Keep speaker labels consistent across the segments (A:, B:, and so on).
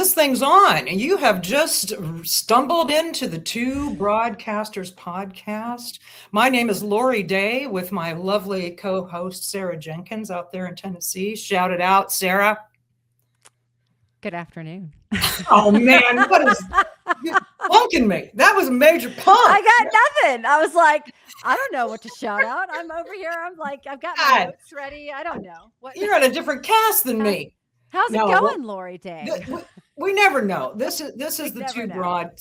A: this thing's on. And you have just stumbled into the Two Broadcasters podcast. My name is Lori Day with my lovely co-host, Sarah Jenkins, out there in Tennessee. Shout it out, Sarah.
B: Good afternoon.
A: Oh, man, what is you punking me? That was a major punk.
B: I got nothing. I was like, I don't know what to shout out. I'm over here. I'm like, I've got my notes ready. I don't know.
A: You're on a different cast than me.
B: How's it going, Lori Day?
A: We never know. This is the Two Broad.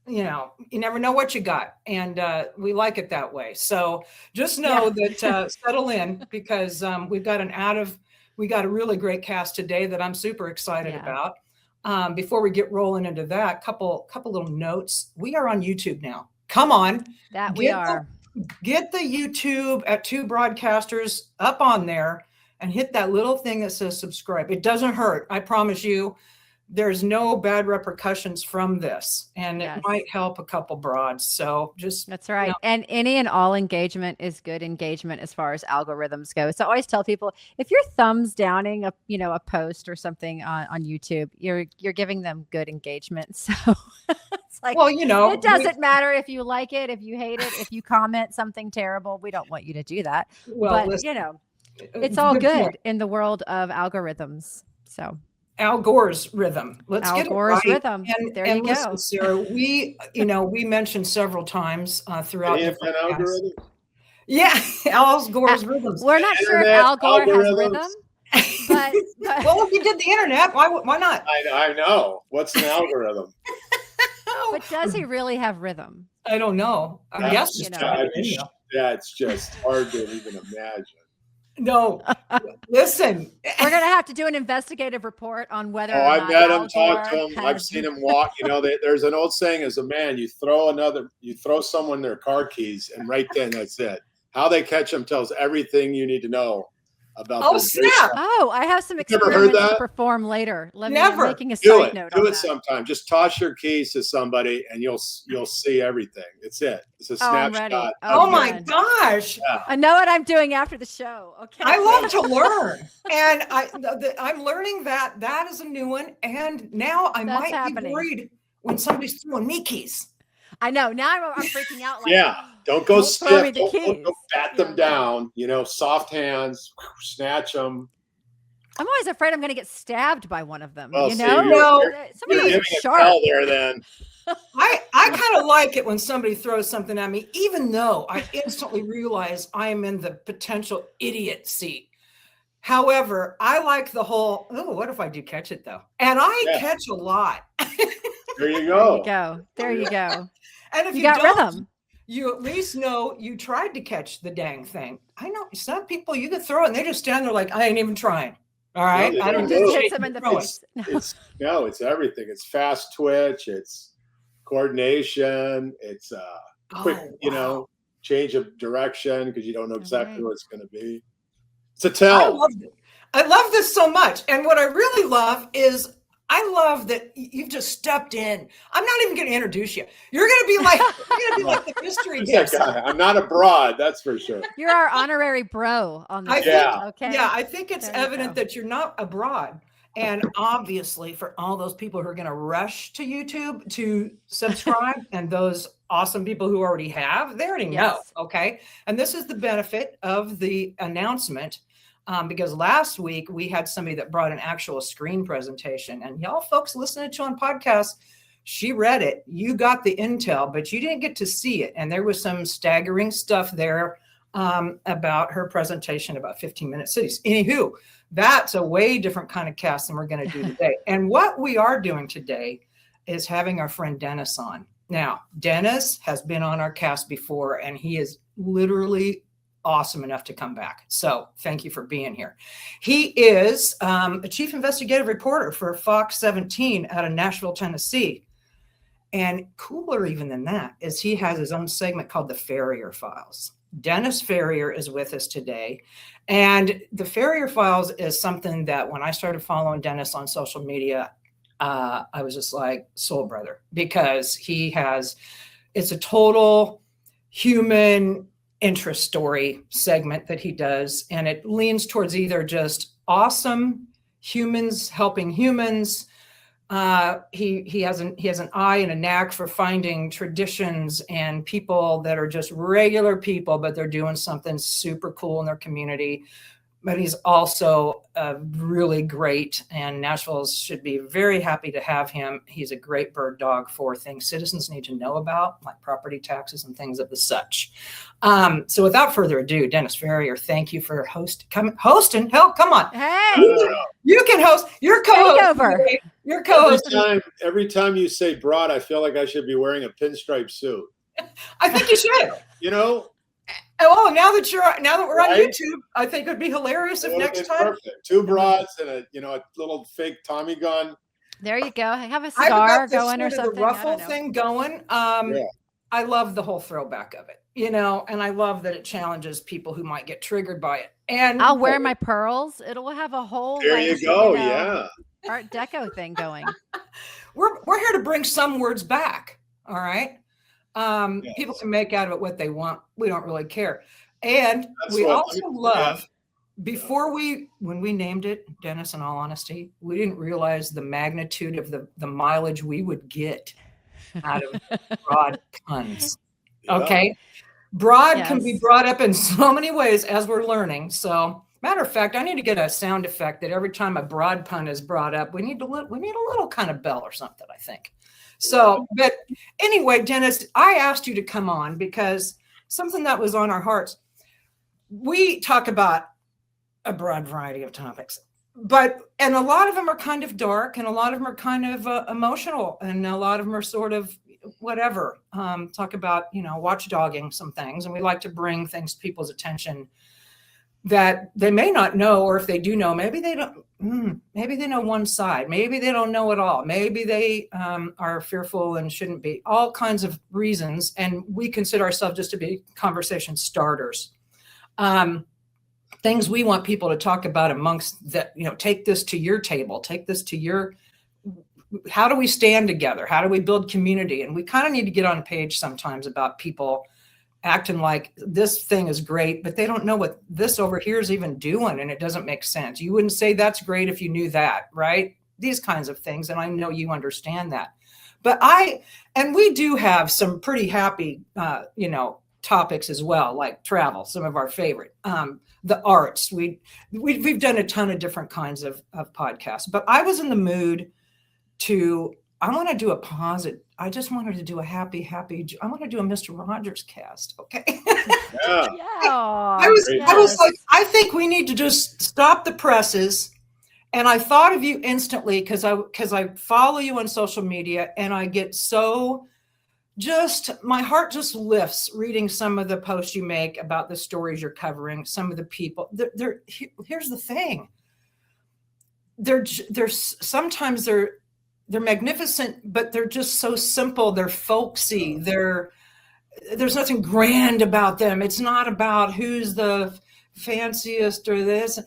A: You know, you never know what you got, and we like it that way. So just know that settle in, because we got a really great cast today that I'm super excited about. Before we get rolling into that, couple little notes. We are on YouTube now. Come on,
B: we are.
A: Get the YouTube at Two Broadcasters up on there and hit that little thing that says subscribe. It doesn't hurt. I promise you. There's no bad repercussions from this, and it might help a couple broads. So
B: that's right. And any and all engagement is good engagement as far as algorithms go. So I always tell people, if you're thumbs downing a post or something on YouTube, you're giving them good engagement. So it's like, well, it doesn't matter if you like it, if you hate it, if you comment something terrible. We don't want you to do that. Well, but it's all good in the world of algorithms. So.
A: Al Gore's rhythm. Let's get it right.
B: Rhythm.
A: And,
B: there you
A: listen,
B: go,
A: Sarah. We mentioned several times throughout the algorithm. Yeah, Al Gore's rhythms.
B: We're not sure if Al Gore has rhythm, but
A: well, if you did the internet, why not?
C: I know. What's an algorithm?
B: But does he really have rhythm?
A: I don't know. Yes,
C: it's just hard to even imagine.
A: No, listen.
C: We're
B: gonna have to do an investigative report on whether.
C: I've met him, talked to him. I've seen him walk. There's an old saying: as a man, you throw someone their car keys, and right then that's it. How they catch them tells everything you need to know about.
A: Oh snap!
B: Oh, I have some experiments to perform later. I'm making a side note.
C: Do it sometime. Just toss your keys to somebody, and you'll see everything. It's it. It's a snapshot.
A: Oh my gosh!
C: Yeah.
B: I know what I'm doing after the show. Okay.
A: I love to learn, and I'm learning that is a new one. And now I might be worried when somebody's throwing me keys.
B: I know. Now I'm freaking out.
C: Don't go stiff. Don't go bat them down. Soft hands. Snatch them.
B: I'm always afraid I'm going to get stabbed by one of them.
C: Well,
B: somebody
C: giving a tell there then.
A: I kind of like it when somebody throws something at me, even though I instantly realize I am in the potential idiot seat. However, I like the whole, what if I do catch it though? And I catch a lot.
C: There you go.
B: There you go.
A: And if you
B: got
A: don't,
B: rhythm,
A: you at least know you tried to catch the dang thing. I know some people you could throw it and they just stand there like, I ain't even trying. All right.
C: No,
A: I don't
B: just hit them in the face.
C: It's everything. It's fast twitch. It's coordination. It's quick, change of direction because you don't know exactly what it's going to be. It's a tell.
A: I love this so much. And what I really love is I love that you've just stepped in. I'm not even going to introduce you. You're going to be like the mystery guest.
C: I'm not a broad, that's for sure.
B: You're our honorary bro on the
A: show. Okay. Yeah, I think it's evident that you're not a broad. And obviously, for all those people who are going to rush to YouTube to subscribe, and those awesome people who already have, they already know. Okay. And this is the benefit of the announcement. Because last week we had somebody that brought an actual screen presentation, and y'all folks listening to on podcasts, she read it. You got the intel, but you didn't get to see it. And there was some staggering stuff there about her presentation about 15-minute cities. Anywho, that's a way different kind of cast than we're going to do today. And what we are doing today is having our friend Dennis on. Now, Dennis has been on our cast before, and he is literally awesome enough to come back. So thank you for being here. He is a chief investigative reporter for Fox 17 out of Nashville, Tennessee. And cooler even than that is he has his own segment called the Farrier Files. Dennis Farrier is with us today. And the Farrier Files is something that when I started following Dennis on social media, I was just like soul brother, because it's a total human interest story segment that he does. And it leans towards either just awesome humans helping humans, He has an eye and a knack for finding traditions and people that are just regular people, but they're doing something super cool in their community. But he's also really great, and Nashville should be very happy to have him. He's a great bird dog for things citizens need to know about, like property taxes and things of the such. So without further ado, Dennis Farrier, thank you for hosting. Hell, come on.
B: Hey,
A: You can host. Your co-host.
B: over.
A: Your co-host.
C: Every time you say broad, I feel like I should be wearing a pinstripe suit.
A: I think you should.
C: You know?
A: Oh, now that we're on YouTube, I think it'd be hilarious if next time.
C: Perfect. 2 broads and a little fake Tommy gun.
B: There you go. Have a scar going or something.
A: The ruffle thing going. I love the whole throwback of it, and I love that it challenges people who might get triggered by it. And
B: I'll wear my pearls. It'll have a whole
C: there you go. Yeah.
B: Art Deco thing going.
A: We're here to bring some words back. All right. Yes. People can make out of it what they want. We don't really care. And we also love, when we named it, Dennis, in all honesty, we didn't realize the magnitude of the mileage we would get out of broad puns. Okay. Broad can be brought up in so many ways as we're learning. So matter of fact, I need to get a sound effect that every time a broad pun is brought up, we need a little kind of bell or something, I think. So, but anyway, Dennis, I asked you to come on because something that was on our hearts. We talk about a broad variety of topics, and a lot of them are kind of dark, and a lot of them are kind of emotional, and a lot of them are sort of whatever. Talk about, watchdogging some things, and we like to bring things to people's attention that they may not know, or if they do know, maybe they don't. Maybe they know one side. Maybe they don't know it all. Maybe they are fearful and shouldn't be. All kinds of reasons, and we consider ourselves just to be conversation starters. Things we want people to talk about amongst that. Take this to your table. Take this to your. How do we stand together? How do we build community? And we kind of need to get on a page sometimes about people acting like this thing is great, but they don't know what this over here is even doing, and it doesn't make sense. You wouldn't say that's great if you knew that, right? These kinds of things, and I know you understand that. But we do have some pretty happy, topics as well, like travel, some of our favorite, the arts. We've done a ton of different kinds of podcasts, but I was in the mood I want to do a positive. I just wanted to do a happy. I want to do a Mr. Rogers cast. Okay.
C: Yeah.
A: I was like, I think we need to just stop the presses. And I thought of you instantly because I follow you on social media, and I get so my heart just lifts reading some of the posts you make about the stories you're covering. Some of the people. Here's the thing. Sometimes they're magnificent, but they're just so simple. They're folksy. There's nothing grand about them. It's not about who's the fanciest or this.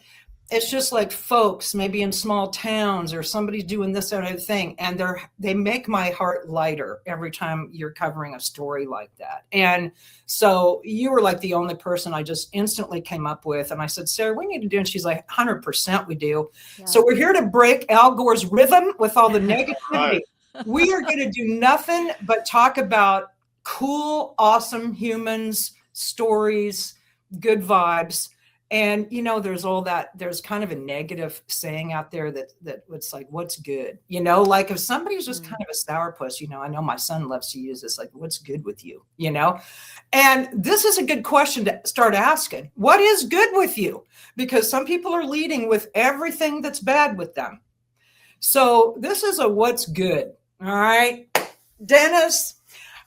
A: It's just like folks, maybe in small towns, or somebody's doing this other thing. And they make my heart lighter every time you're covering a story like that. And so you were like the only person I just instantly came up with. And I said, Sarah, we need to do. And she's like, 100% we do. Yeah. So we're here to break Al Gore's rhythm with all the negativity. We are going to do nothing but talk about cool, awesome humans, stories, good vibes. And, there's kind of a negative saying out there that it's like, what's good? Like if somebody's just kind of a sourpuss, I know my son loves to use this, like, what's good with you, And this is a good question to start asking. What is good with you? Because some people are leading with everything that's bad with them. So this is a what's good. All right. Dennis,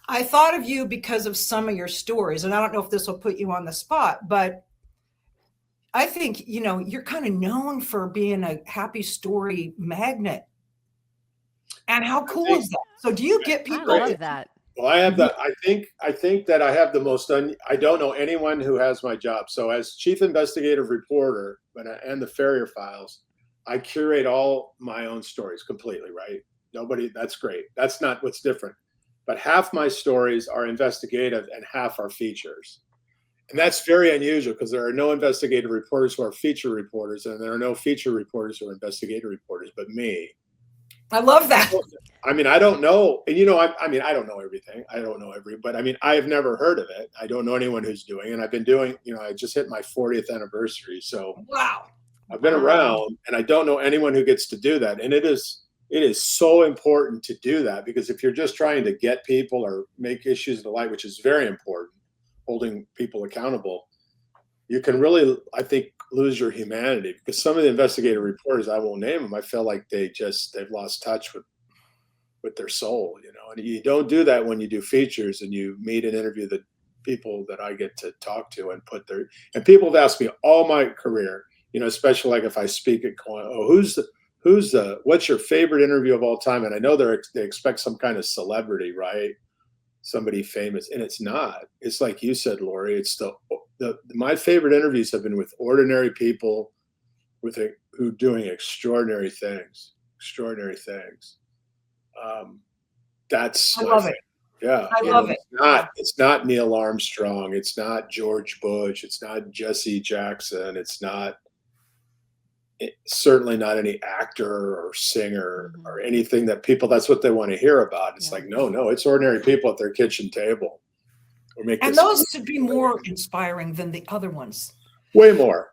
A: I thought of you because of some of your stories, and I don't know if this will put you on the spot, but I think, you're kind of known for being a happy story magnet. And how cool is that? So do you get people?
B: I love that.
C: Well, I have that. I think that I have the most, I don't know anyone who has my job. So as chief investigative reporter and the Farrier files, I curate all my own stories completely, right? That's great. That's not what's different. But half my stories are investigative and half are features. And that's very unusual because there are no investigative reporters who are feature reporters, and there are no feature reporters who are investigative reporters, but me.
A: I love that.
C: I mean, I don't know. And, I mean, I don't know everything. I don't know but I mean, I've never heard of it. I don't know anyone who's doing it. And I've been doing, I just hit my 40th anniversary. So
A: Wow.
C: I've been around, and I don't know anyone who gets to do that. And it is so important to do that, because if you're just trying to get people or make issues in the light, which is very important, holding people accountable, you can really, I think, lose your humanity, because some of the investigative reporters, I won't name them, I feel like they've lost touch with their soul, and you don't do that when you do features and you meet and interview the people that I get to talk to and and people have asked me all my career, especially like if I speak at what's your favorite interview of all time? And I know they expect some kind of celebrity, right? Somebody famous, and it's not. It's like you said, Lori, it's my favorite interviews have been with ordinary people who doing extraordinary things. That's
A: I love it.
C: Yeah,
A: I love it.
C: It's not Neil Armstrong. It's not George Bush. It's not Jesse Jackson. It's certainly not any actor or singer or anything that that's what they want to hear about. It's like, no, it's ordinary people at their kitchen table.
A: And those should be more inspiring than the other ones.
C: Way more.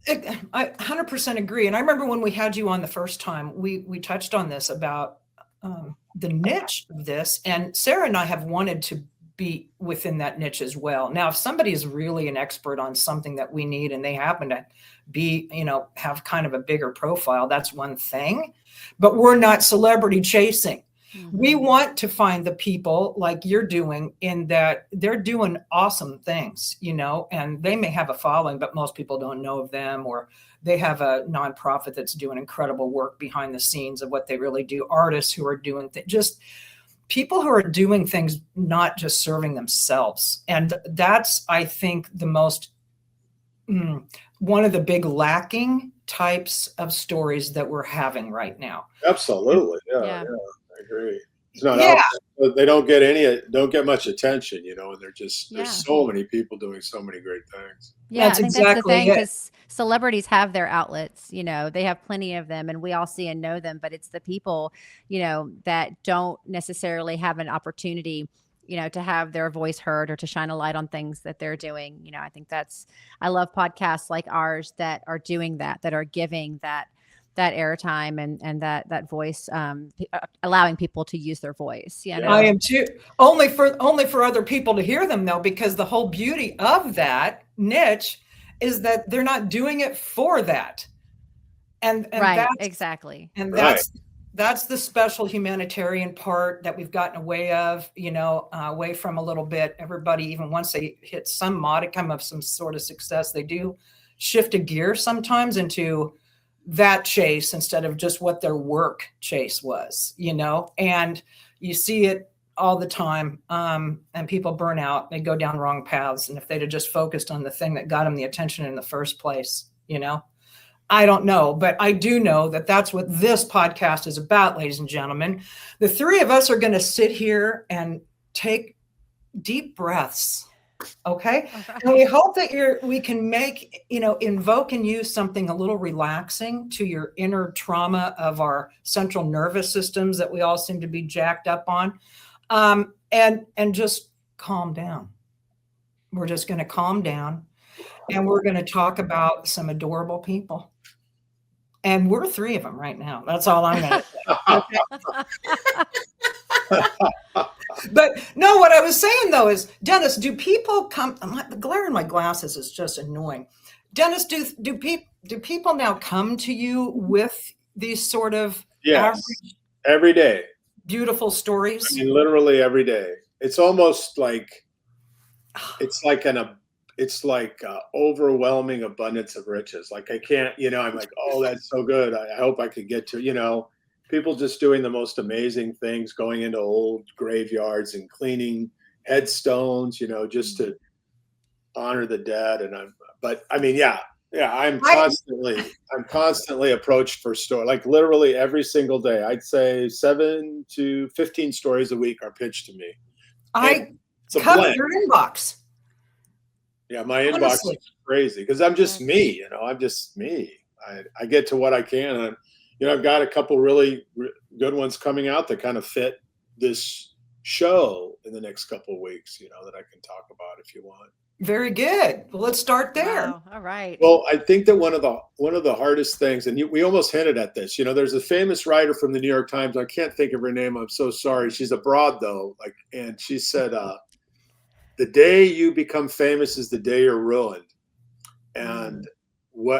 A: I 100% agree. And I remember when we had you on the first time, we touched on this about the niche of this, and Sarah and I have wanted to be within that niche as well. Now, if somebody is really an expert on something that we need and they happen to be, have kind of a bigger profile, that's one thing, but we're not celebrity chasing. We want to find the people like you're doing, in that they're doing awesome things, and they may have a following, but most people don't know of them, or they have a nonprofit that's doing incredible work behind the scenes of what they really do. Artists who are doing just people who are doing things, not just serving themselves. And that's, I think, the most, one of the big lacking types of stories that we're having right now.
C: Absolutely. Yeah. I agree. It's not out there. They don't get much attention, and there's so many people doing so many great things.
B: Yeah, I think that's the thing, because celebrities have their outlets, they have plenty of them, and we all see and know them, but it's the people, that don't necessarily have an opportunity, to have their voice heard or to shine a light on things that they're doing. I think I love podcasts like ours that are doing that are giving that airtime and that voice, allowing people to use their voice.
A: I am too. Only for other people to hear them, though, because the whole beauty of that niche is that they're not doing it for that. And
B: right, exactly.
A: And that's the special humanitarian part that we've gotten away of, away from a little bit. Everybody, even once they hit some modicum of some sort of success, they do shift a gear sometimes into that chase instead of just what their work chase was, and you see it all the time. And people burn out, they go down wrong paths. And if they'd have just focused on the thing that got them the attention in the first place, I don't know, but I do know that that's what this podcast is about, ladies and gentlemen. The three of us are going to sit here and take deep breaths. Okay. And we hope that we can make, invoke and use something a little relaxing to your inner trauma of our central nervous systems that we all seem to be jacked up on. And just calm down. We're just going to calm down, and we're going to talk about some adorable people. And we're three of them right now. That's all I'm going to say. But no, what I was saying though is, Dennis, do people come? The glare in my glasses is just annoying. Dennis, do people now come to you with these sort of average,
C: every day,
A: beautiful stories?
C: I mean, literally every day. It's almost like it's like overwhelming abundance of riches. Like I can't, I'm like, oh, that's so good. I hope I could get to, people just doing the most amazing things, going into old graveyards and cleaning headstones, just to honor the dead. I'm constantly approached for story, like literally every single day. I'd say 7 to 15 stories a week are pitched to me.
A: I cut your inbox.
C: Yeah, my inbox is crazy because I'm just me, I'm just me. I get to what I can. I've got a couple really good ones coming out that kind of fit this show in the next couple of weeks, that I can talk about if you want.
A: Very good. Well, let's start there.
B: Wow. All right.
C: Well, I think that one of the hardest things, and we almost hinted at this, there's a famous writer from the New York Times. I can't think of her name. I'm so sorry. She's abroad though. And she said, the day you become famous is the day you're ruined. And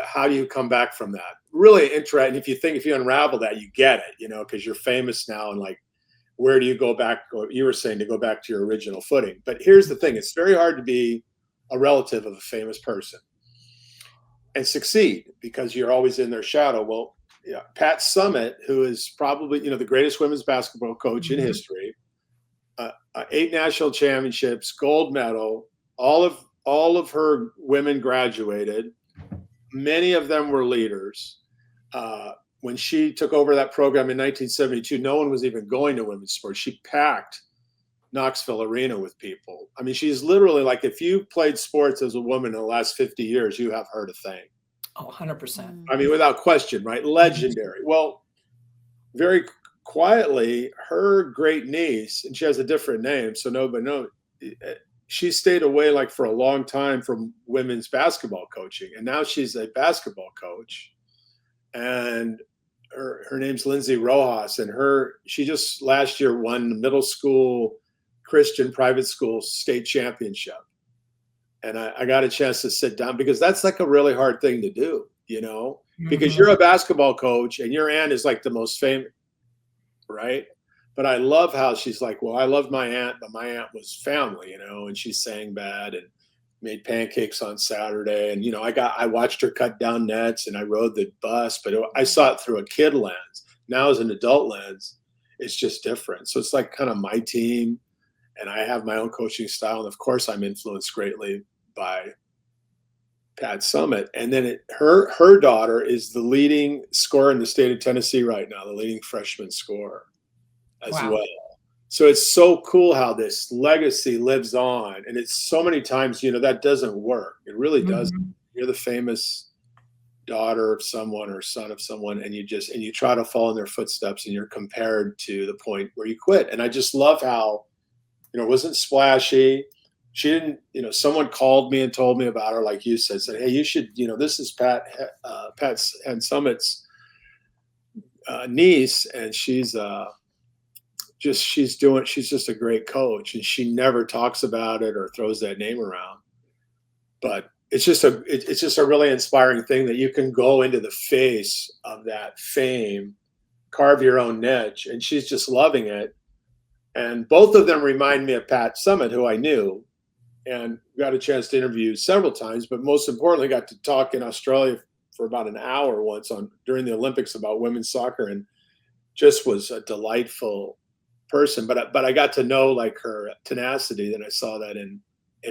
C: how do you come back from that? Really interesting. If you unravel that, you get it, because you're famous now, and like, where do you go back? Or you were saying to go back to your original footing. But here's the thing. It's very hard to be a relative of a famous person and succeed because you're always in their shadow. Well, Pat Summitt, who is probably, the greatest women's basketball coach in history, 8 national championships, gold medal, all of her women graduated. Many of them were leaders. When she took over that program in 1972, no one was even going to women's sports. She packed Knoxville Arena with people. I mean, she's literally like, if you played sports as a woman in the last 50 years, you have her to thank.
A: Oh, 100%.
C: I mean, without question, right? Legendary. Well, very quietly, her great niece, and she has a different name, so nobody knows, she stayed away like for a long time from women's basketball coaching. And now she's a basketball coach. And her name's Lindsay Rojas, and she just last year won the middle school Christian private school state championship. And I got a chance to sit down because that's like a really hard thing to do, because you're a basketball coach and your aunt is like the most famous, right? But I love how she's like, well, I love my aunt, but my aunt was family, and she sang bad and made pancakes on Saturday. And, I watched her cut down nets and I rode the bus, but I saw it through a kid lens. Now as an adult lens, it's just different. So it's like kind of my team, and I have my own coaching style. And of course I'm influenced greatly by Pat Summitt. And then her daughter is the leading scorer in the state of Tennessee right now, the leading freshman scorer as well. So it's so cool how this legacy lives on. And it's so many times, that doesn't work. It really doesn't. You're the famous daughter of someone or son of someone, and you try to follow in their footsteps, and you're compared to the point where you quit. And I just love how, it wasn't splashy. She didn't, someone called me and told me about her, like you said, hey, you should, this is Pat and Summitt's niece, and she's just a great coach, and she never talks about it or throws that name around. But it's just a really inspiring thing that you can go into the face of that fame, carve your own niche, and she's just loving it. And both of them remind me of Pat Summitt, who I knew and got a chance to interview several times, but most importantly, got to talk in Australia for about an hour once during the Olympics about women's soccer, and just was a delightful person. But I got to know like her tenacity, and I saw that in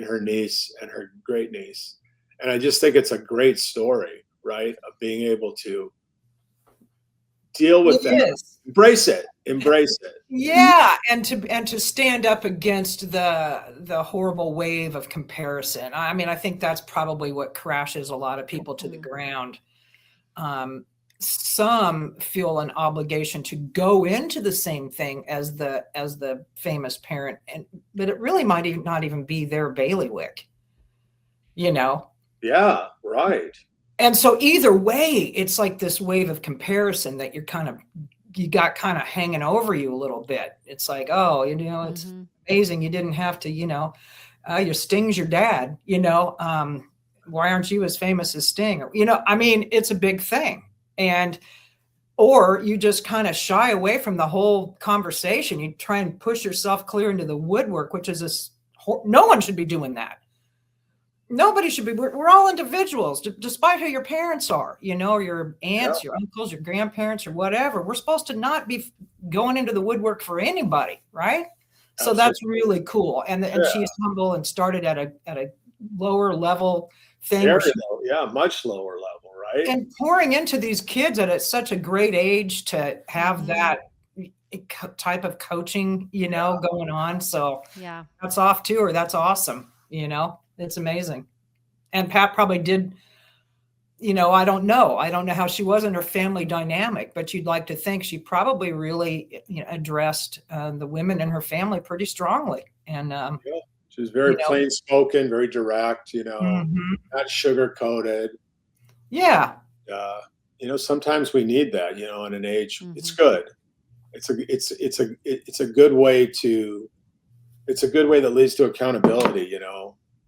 C: her niece and her great niece. And I just think it's a great story, right? Of being able to deal with that, embrace it.
A: Yeah, and to stand up against the horrible wave of comparison. I mean, I think that's probably what crashes a lot of people to the ground. Some feel an obligation to go into the same thing as the famous parent, but it really might not even be their bailiwick.
C: Yeah, right.
A: And so either way, it's like this wave of comparison that you got kind of hanging over you a little bit. It's like, oh, it's amazing. You didn't have to, your Sting's your dad, why aren't you as famous as Sting? I mean, it's a big thing. Or you just kind of shy away from the whole conversation. You try and push yourself clear into the woodwork, which is no one should be doing that. Nobody should be. We're all individuals, despite who your parents are, or your aunts, your uncles, your grandparents, or whatever. We're supposed to not be going into the woodwork for anybody, right? Absolutely. So that's really cool. And she's humble and started at a lower level thing.
C: Much lower level, right?
A: And pouring into these kids at such a great age to have that type of coaching, going on. So that's off to her. That's awesome. It's amazing. And Pat probably did I don't know. I don't know how she was in her family dynamic, but you'd like to think she probably really, addressed the women in her family pretty strongly. And,
C: Yeah. She was very plain spoken, very direct, not sugar coated.
A: Yeah.
C: Sometimes we need that, in an age. It's good. It's a good way that leads to accountability,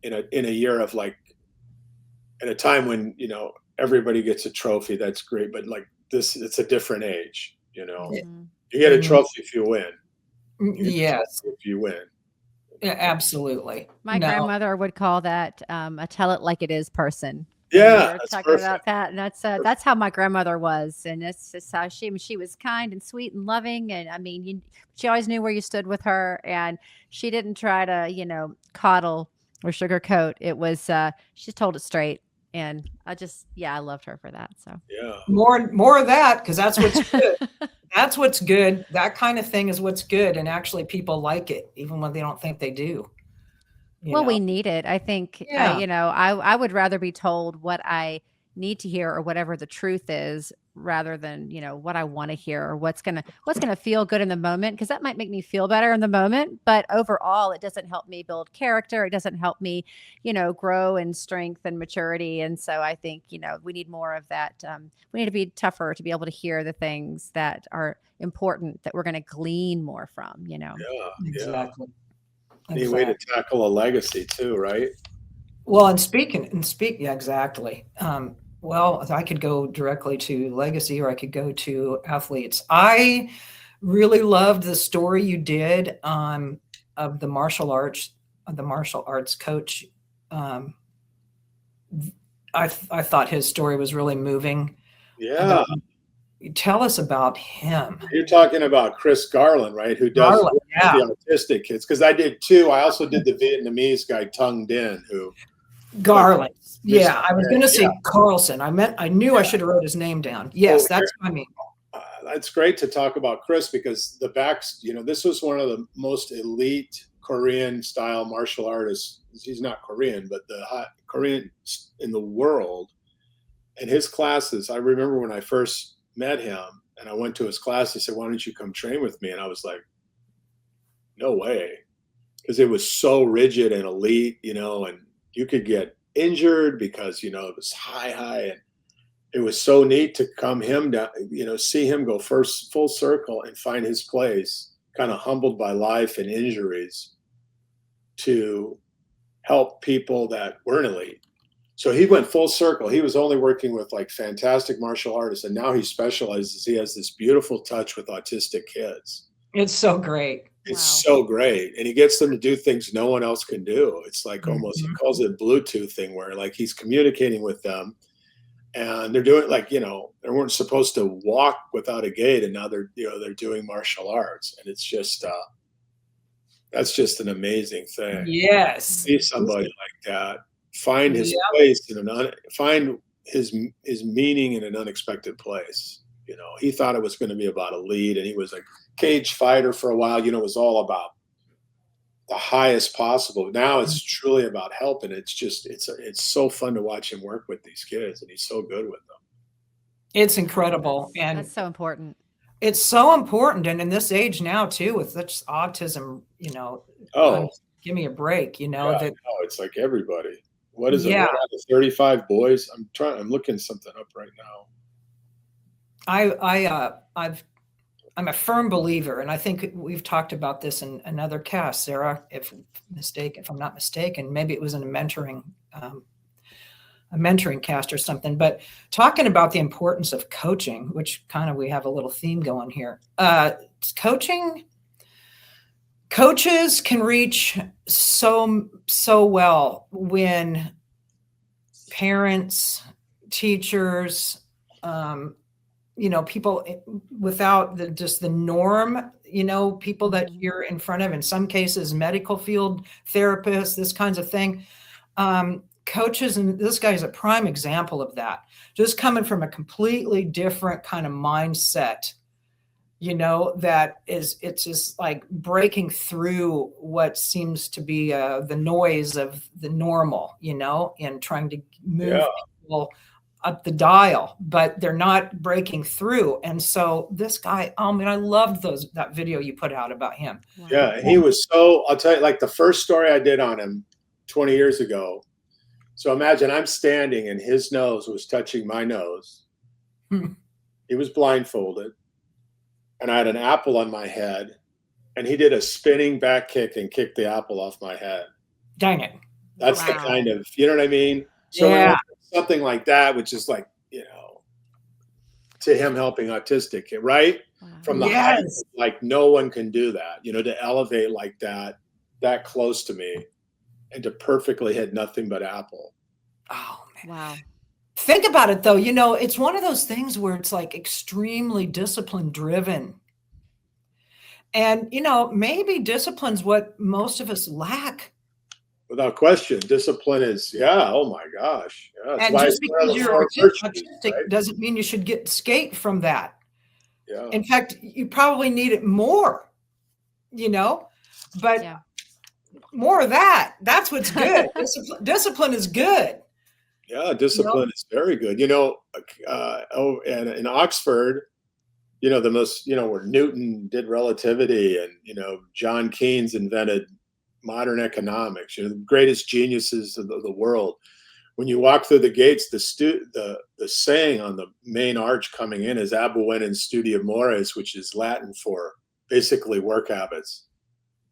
C: in a year of like, at a time when, everybody gets a trophy. That's great. But like this, it's a different age, you get a trophy if you win.
A: Yes.
C: If you win.
A: Yeah, absolutely.
B: My grandmother would call that a tell it like it is person.
C: Yeah,
B: we were talking about that, and that's how my grandmother was, and it's just how she was kind and sweet and loving, and I mean, she always knew where you stood with her, and she didn't try to coddle or sugarcoat. It was she told it straight, and I loved her for that. So
C: yeah,
A: more of that, because that's what's good. That's what's good. That kind of thing is what's good, and actually people like it, even when they don't think they do.
B: We need it. I think, I would rather be told what I need to hear or whatever the truth is rather than, what I want to hear or what's going to feel good in the moment. Because that might make me feel better in the moment. But overall, it doesn't help me build character. It doesn't help me, grow in strength and maturity. And so I think, we need more of that. We need to be tougher to be able to hear the things that are important that we're going to glean more from,
C: Yeah,
A: exactly.
C: Any way to tackle a legacy too, right?
A: Well, and yeah, exactly. Well, I could go directly to legacy, or I could go to athletes. I really loved the story you did of the martial arts coach. I thought his story was really moving.
C: Yeah.
A: Tell us about him.
C: You're talking about Chris Garland, right? Who does the autistic kids? Because I did too. I also did the Vietnamese guy Tung Dinh, who
A: Garland. Yeah, I was going to say Carlson. I knew I should have wrote his name down. Yes, that's what I mean.
C: It's great to talk about Chris because this was one of the most elite Korean style martial artists. He's not Korean, but the Korean in the world. And his classes, I remember when I first met him and I went to his class, he said, "Why don't you come train with me?" And I was like, no way. Because it was so rigid and elite, and you could get injured because, it was high. And it was so neat to see him go first full circle and find his place, kind of humbled by life and injuries to help people that weren't elite. So he went full circle. He was only working with like fantastic martial artists, and now he specializes. He has this beautiful touch with autistic kids.
A: It's so great.
C: It's so great. And he gets them to do things no one else can do. It's like almost, he calls it a Bluetooth thing where like he's communicating with them and they're doing like, they weren't supposed to walk without a gait, and now they're doing martial arts. And it's just, that's just an amazing thing.
A: Yes.
C: See somebody like that. Find his place find his meaning in an unexpected place. He thought it was going to be about a lead, and he was a cage fighter for a while. It was all about the highest possible. Now it's truly about helping. It's just it's so fun to watch him work with these kids, and he's so good with them.
A: It's incredible, and
B: that's so important.
A: It's so important, and in this age now too, with such autism, give me a break.
C: That it's like everybody. What is it? One out of 35 boys? I'm looking something up right now.
A: I'm a firm believer, and I think we've talked about this in another cast, Sarah, if I'm not mistaken. Maybe it was in a mentoring cast or something, but talking about the importance of coaching, which kind of we have a little theme going here. Coaches can reach so well when parents, teachers, people without the norm, people that you're in front of, in some cases, medical field therapists, this kinds of thing. Coaches, and this guy is a prime example of that, just coming from a completely different kind of mindset, it's just like breaking through what seems to be the noise of the normal, and trying to move people up the dial, but they're not breaking through. And so this guy, I mean, I loved that video you put out about him.
B: Wow.
C: Yeah, he was so, I'll tell you, like the first story I did on him 20 years ago. So imagine I'm standing and his nose was touching my nose. He was blindfolded and I had an apple on my head and he did a spinning back kick and kicked the apple off my head.
A: Dang it.
C: That's the kind of, you know what I mean? So
A: Yeah.
C: something like that, which is like, you know, to him helping autistic, right?
B: Wow.
C: From the height, like no one can do that, you know, to elevate like that close to me and to perfectly hit nothing but apple.
A: Oh, man.
B: Wow.
A: Think about it though. You know, it's one of those things where it's like extremely discipline driven. And, you know, maybe discipline's what most of us lack.
C: Without question, discipline is, oh my gosh. Yeah,
A: and just because you're autistic, right? Doesn't mean you should skate from that.
C: Yeah.
A: In fact, you probably need it more, you know, but more of that. That's what's good. Discipline is good.
C: Yeah, discipline is very good. You know, and in Oxford, you know, the most, you know, where Newton did relativity and, you know, John Keynes invented modern economics, you know, the greatest geniuses of the world. When you walk through the gates, the saying on the main arch coming in is ab venit studia mores, which is Latin for basically work habits.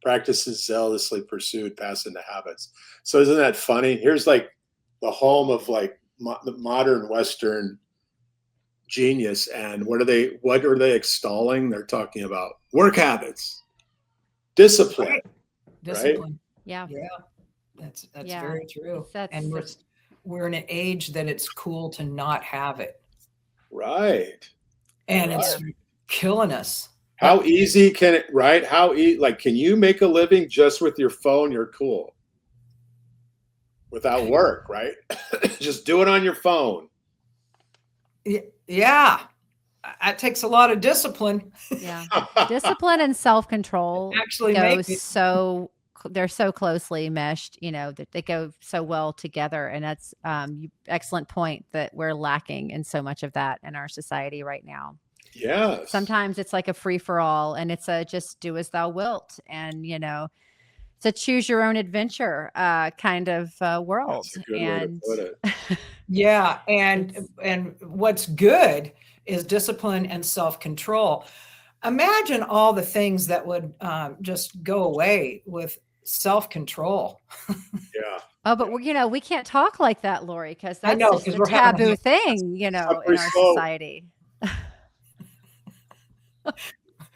C: Practices zealously pursued, pass into habits. So isn't that funny? Here's like the home of like the modern Western genius, and what are they extolling? They're talking about work habits, discipline.
A: Right. Discipline.
B: Right? Yeah.
A: That's very true. And we're in an age that it's cool to not have it.
C: Right.
A: And it's killing us.
C: How easy can it, right? Like, can you make a living just with your phone? You're cool. Without work, right? Just do it on your phone.
A: Yeah. That takes a lot of discipline.
B: Yeah. Discipline and self-control they're so closely meshed, you know, that they go so well together. And that's excellent point that we're lacking in so much of that in our society right now.
C: Yeah.
B: Sometimes it's like a free for all and it's a just do as thou wilt. And, you know, it's a choose your own adventure kind of world.
C: That's a good way to put it.
A: Yeah. And what's good is discipline and self-control. Imagine all the things that would just go away with self-control.
C: Yeah.
B: Oh, but you know, we can't talk like that, Lori, because that's just a
A: we're
B: taboo thing, you know, in our society.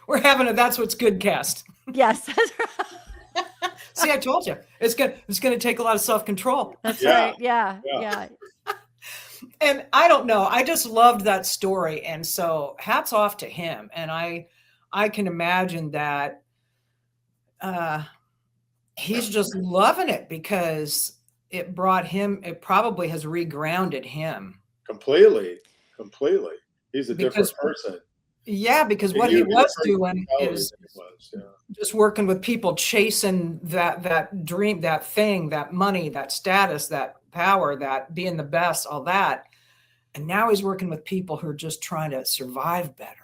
A: We're having a That's What's Good cast.
B: Yes, that's right.
A: See, I told you, it's going to take a lot of self-control.
B: That's right. Yeah.
A: And I don't know. I just loved that story. And so hats off to him. And I can imagine that he's just loving it because it probably has regrounded him.
C: Completely. He's a different person.
A: Yeah, because what he was doing is just working with people, chasing that dream, that thing, that money, that status, that power, that being the best, all that. And now he's working with people who are just trying to survive better.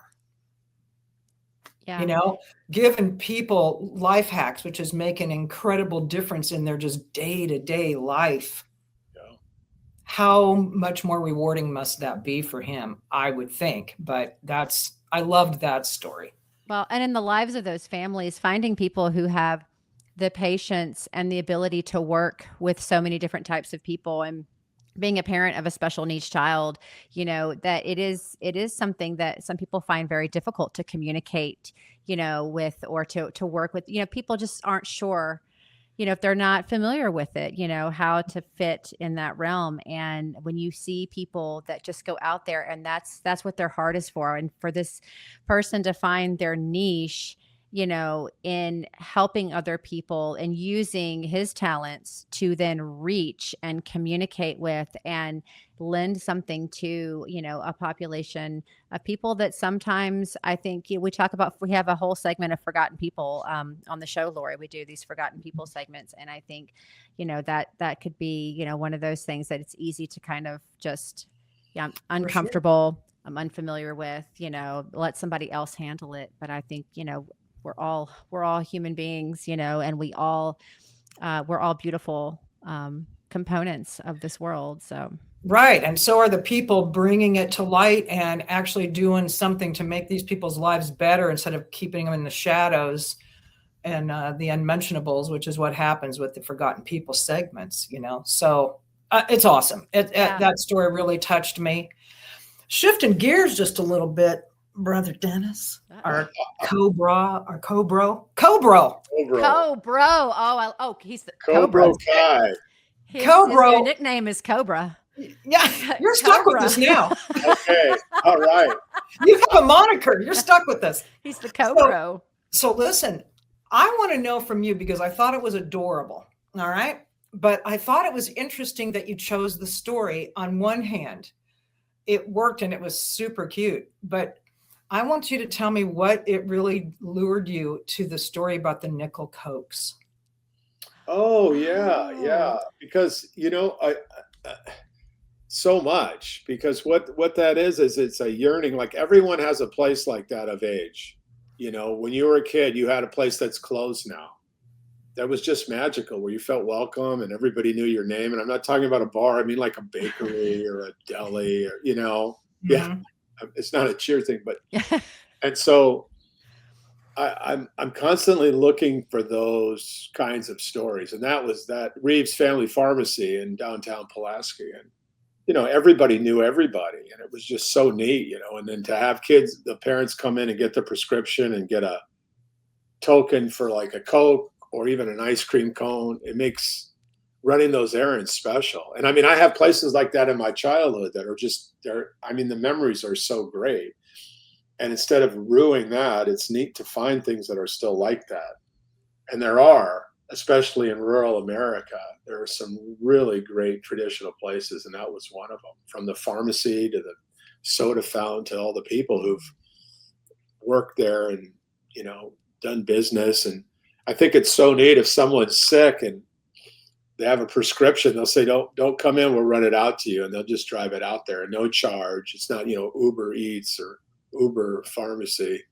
B: Yeah.
A: You know, giving people life hacks, which is making an incredible difference in their just day-to-day life.
C: Yeah.
A: How much more rewarding must that be for him? I would think, but I loved that story.
B: Well, and in the lives of those families, finding people who have the patience and the ability to work with so many different types of people, and being a parent of a special needs child, you know, that it is something that some people find very difficult to communicate, you know, with, or to work with, you know, people just aren't sure, you know, if they're not familiar with it, you know, how to fit in that realm. And when you see people that just go out there and that's what their heart is for. And for this person to find their niche, you know, in helping other people and using his talents to then reach and communicate with and lend something to, you know, a population of people that sometimes I think we talk about, we have a whole segment of forgotten people on the show, Lori. We do these forgotten people segments. And I think, you know, that could be, you know, one of those things that it's easy to kind of just, I'm
A: sure.
B: uncomfortable. I'm unfamiliar with, let somebody else handle it. But I think, we're all human beings, and we're all beautiful components of this world. So.
A: Right. And so are the people bringing it to light and actually doing something to make these people's lives better instead of keeping them in the shadows and the unmentionables, which is what happens with the Forgotten People segments, So it's awesome. That story really touched me. Shifting gears just a little bit, Brother Dennis, our Cobra.
B: Cobra. Oh, he's the Cobra. His new nickname is Cobra.
A: Yeah, you're stuck with us now.
C: Okay, all right.
A: You have a moniker. You're stuck with us.
B: He's the Cobra.
A: So listen, I want to know from you because I thought it was adorable. All right. But I thought it was interesting that you chose the story. On one hand, it worked and it was super cute. But I want you to tell me what it really lured you to the story about the nickel cokes.
C: Oh, yeah. Because, so much, because what that is it's a yearning. Like everyone has a place like that of age. When you were a kid, you had a place that's closed now. That was just magical, where you felt welcome and everybody knew your name. And I'm not talking about a bar. I mean, like a bakery or a deli, or,
A: Mm-hmm.
C: Yeah, it's not a cheer thing, but, and so I'm constantly looking for those kinds of stories. And that was that Reeves Family Pharmacy in downtown Pulaski. And, everybody knew everybody, and it was just so neat, and then to have kids, the parents come in and get the prescription and get a token for like a Coke or even an ice cream cone. It makes running those errands special. And I mean, I have places like that in my childhood that are just there. I mean, the memories are so great. And instead of ruining that, it's neat to find things that are still like that. And there are, especially in rural America, there are some really great traditional places, and that was one of them. From the pharmacy to the soda fountain to all the people who've worked there and, done business. And I think it's so neat if someone's sick and they have a prescription, they'll say, don't come in, we'll run it out to you. And they'll just drive it out there and no charge. It's not, Uber Eats or Uber Pharmacy.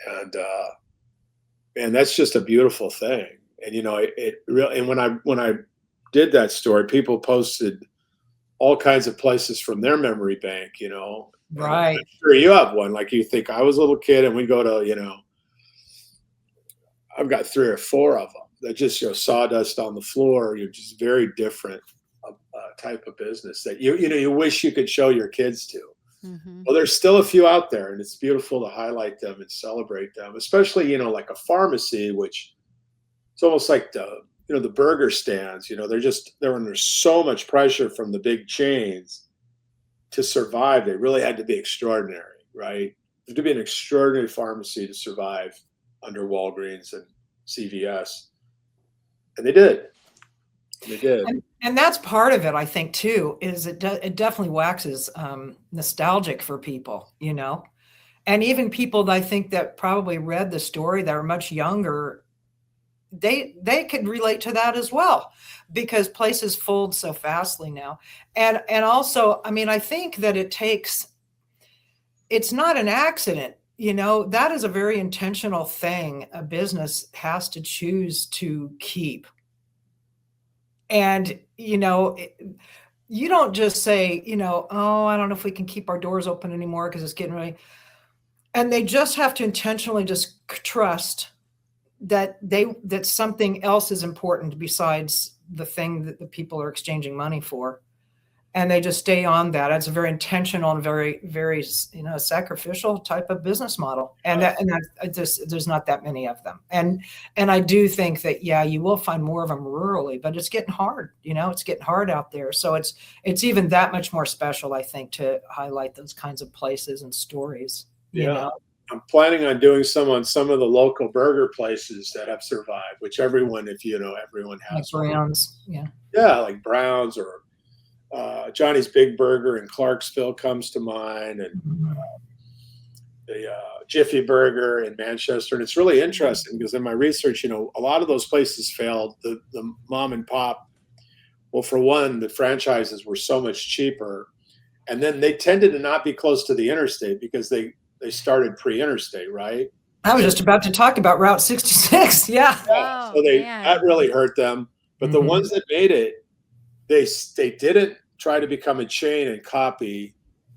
C: And that's just a beautiful thing. And, it really, and when I did that story, people posted all kinds of places from their memory bank,
A: Right.
C: I'm sure you have one. Like you think I was a little kid and we go to, I've got 3 or 4 of them that just, sawdust on the floor. You're just very different type of business that you wish you could show your kids to.
B: Mm-hmm.
C: Well, there's still a few out there, and it's beautiful to highlight them and celebrate them, especially, like a pharmacy, which it's almost like the burger stands, they're under so much pressure from the big chains to survive. They really had to be extraordinary, right? You have to be an extraordinary pharmacy to survive under Walgreens and CVS. And they did.
A: And that's part of it, I think, too, is it definitely waxes nostalgic for people, and even people that I think that probably read the story that are much younger, they could relate to that as well, because places fold so fastly now. And also, I mean, I think that it's not an accident. That is a very intentional thing a business has to choose to keep. And, you don't just say, oh, I don't know if we can keep our doors open anymore because it's getting really, and they just have to intentionally just trust that something else is important besides the thing that the people are exchanging money for. And they just stay on that. It's a very intentional and very, very, sacrificial type of business model. And there's not that many of them. And I do think that, yeah, you will find more of them rurally, but it's getting hard, it's getting hard out there. So it's even that much more special, I think, to highlight those kinds of places and stories.
C: Yeah. I'm planning on doing some on some of the local burger places that have survived, which everyone has.
A: Like Brown's. Yeah.
C: Yeah. Like Brown's or Johnny's Big Burger in Clarksville comes to mind, and the Jiffy Burger in Manchester. And it's really interesting because in my research, a lot of those places failed. The mom and pop, well, for one, the franchises were so much cheaper, And then they tended to not be close to the interstate because they started pre-interstate, right?
A: I was just about to talk about Route 66. Yeah.
C: Yeah.
B: Oh,
C: So
B: man.
C: that really hurt them. But the ones that made it, they didn't try to become a chain and copy,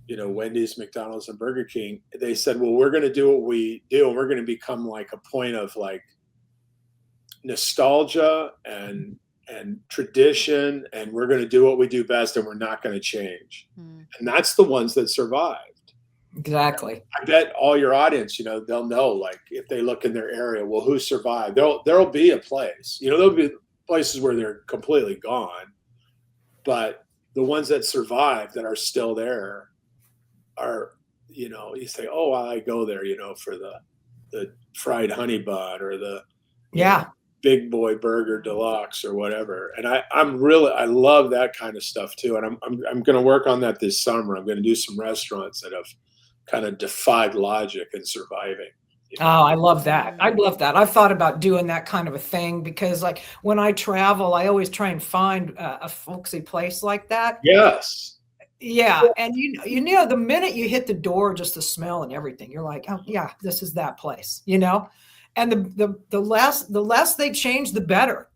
C: Wendy's, McDonald's, and Burger King. They said, well, we're going to do what we do, and we're going to become like a point of like nostalgia and tradition, and we're going to do what we do best, and we're not going to change. And that's the ones that survived.
A: Exactly.
C: I bet all your audience, they'll know, like, if they look in their area, well, who survived? There'll be a place, there'll be places where they're completely gone, but the ones that survive that are still there are, you say, oh, I go there, for the fried honey bun or the big boy burger deluxe or whatever. And I love that kind of stuff too. And I'm going to work on that this summer. I'm going to do some restaurants that have kind of defied logic and surviving.
A: Oh, I love that. I love that. I've thought about doing that kind of a thing because, like, when I travel, I always try and find a folksy place like that.
C: Yes.
A: Yeah. And the minute you hit the door, just the smell and everything, you're like, oh yeah, this is that place, and the less they change, the better,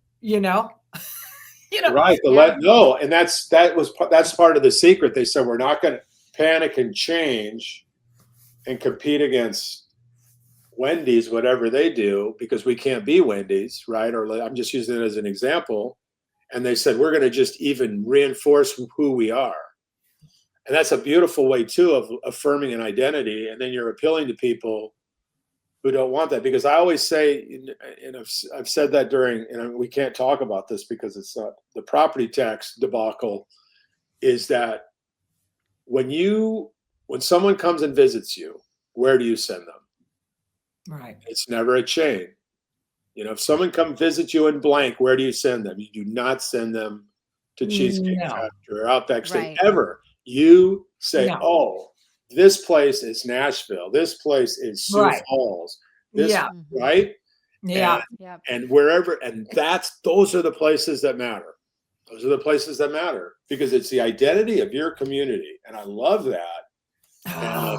C: Right. And that's part of the secret. They said, we're not going to panic and change and compete against Wendy's, whatever they do, because we can't be Wendy's, right? Or I'm just using it as an example. And they said, we're going to just even reinforce who we are. And that's a beautiful way too of affirming an identity. And then you're appealing to people who don't want that. Because I always say, and I've said that during, and we can't talk about this because it's not the property tax debacle, is that when someone comes and visits you, where do you send them?
A: Right.
C: It's never a chain. If someone come visit you in blank, where do you send them? You do not send them to Cheesecake Factory or Outback Steak ever. You say, oh, this place is Nashville. This place is Sioux Falls. Right?
A: Yeah.
C: And wherever, and those are the places that matter. Those are the places that matter because it's the identity of your community. And I love that. And,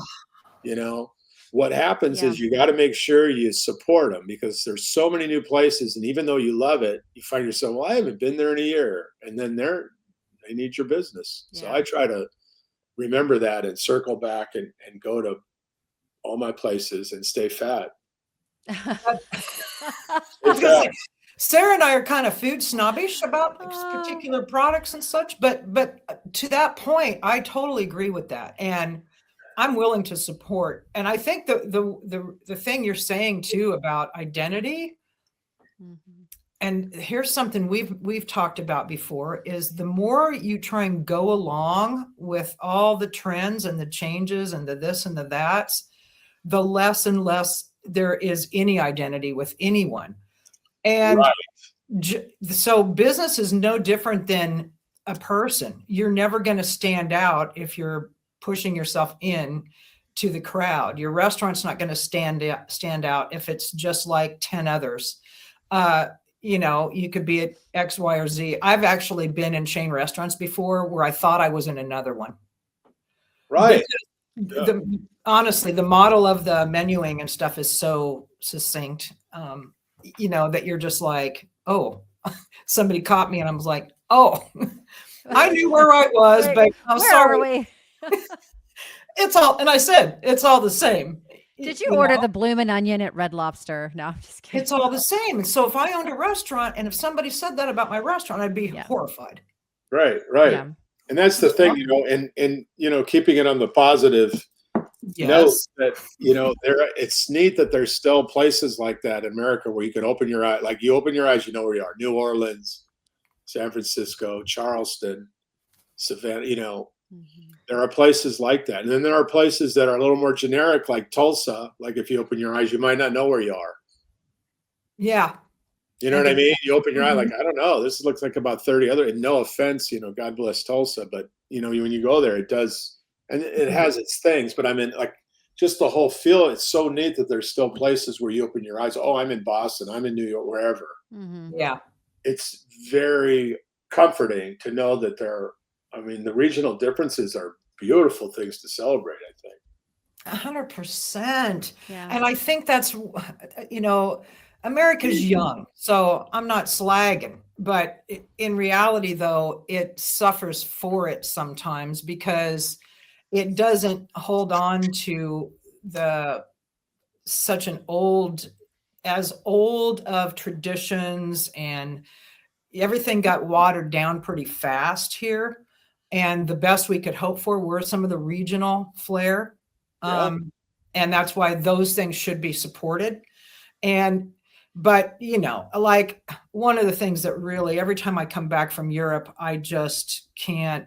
C: what happens is you got to make sure you support them because there's so many new places. And even though you love it, you find yourself, well, I haven't been there in a year. And then they need your business. Yeah. So I try to remember that and circle back and go to all my places and stay fat.
A: Sarah and I are kind of food snobbish about particular products and such, but to that point, I totally agree with that. And I'm willing to support. And I think the thing you're saying too about identity, and here's something we've talked about before, is the more you try and go along with all the trends and the changes and the this and the that's, the less and less there is any identity with anyone. And so business is no different than a person. You're never going to stand out if you're pushing yourself in to the crowd. Your restaurant's not going to stand out if it's just like 10 others. You could be at X, Y, or Z. I've actually been in chain restaurants before where I thought I was in another one.
C: Right.
A: Honestly, the model of the menuing and stuff is so succinct, that you're just like, oh, somebody caught me. And I was like, oh, I knew where I was, but I'm sorry. It's all, and I said, it's all the same.
B: Did you order the bloomin' onion at Red Lobster? No, I'm just kidding.
A: It's all the same. And so if I owned a restaurant and if somebody said that about my restaurant, I'd be horrified.
C: Right. Yeah. And that's the thing, and keeping it on the positive note that, it's neat that there's still places like that in America where you can open your eyes, like you open your eyes, you know where you are. New Orleans, San Francisco, Charleston, Savannah, there are places like that. And then there are places that are a little more generic, like Tulsa. Like if you open your eyes, you might not know where you are.
A: Yeah.
C: You know what I mean? You open your eye, like, I don't know, this looks like about 30 other, and no offense, God bless Tulsa, but when you go there, it does, and it has its things, but I mean, like, just the whole feel, it's so neat that there's still places where you open your eyes. Oh, I'm in Boston, I'm in New York, wherever.
A: Yeah.
C: It's very comforting to know that the regional differences are beautiful things to celebrate, I think.
A: 100%.
B: Yeah.
A: And I think that's, you know, America's young, so I'm not slagging, but in reality, though, it suffers for it sometimes because it doesn't hold on to such an old of traditions, and everything got watered down pretty fast here. And the best we could hope for were some of the regional flair.
C: Yeah.
A: And that's why those things should be supported. But you know, like one of the things that really, every time I come back from Europe, I just can't,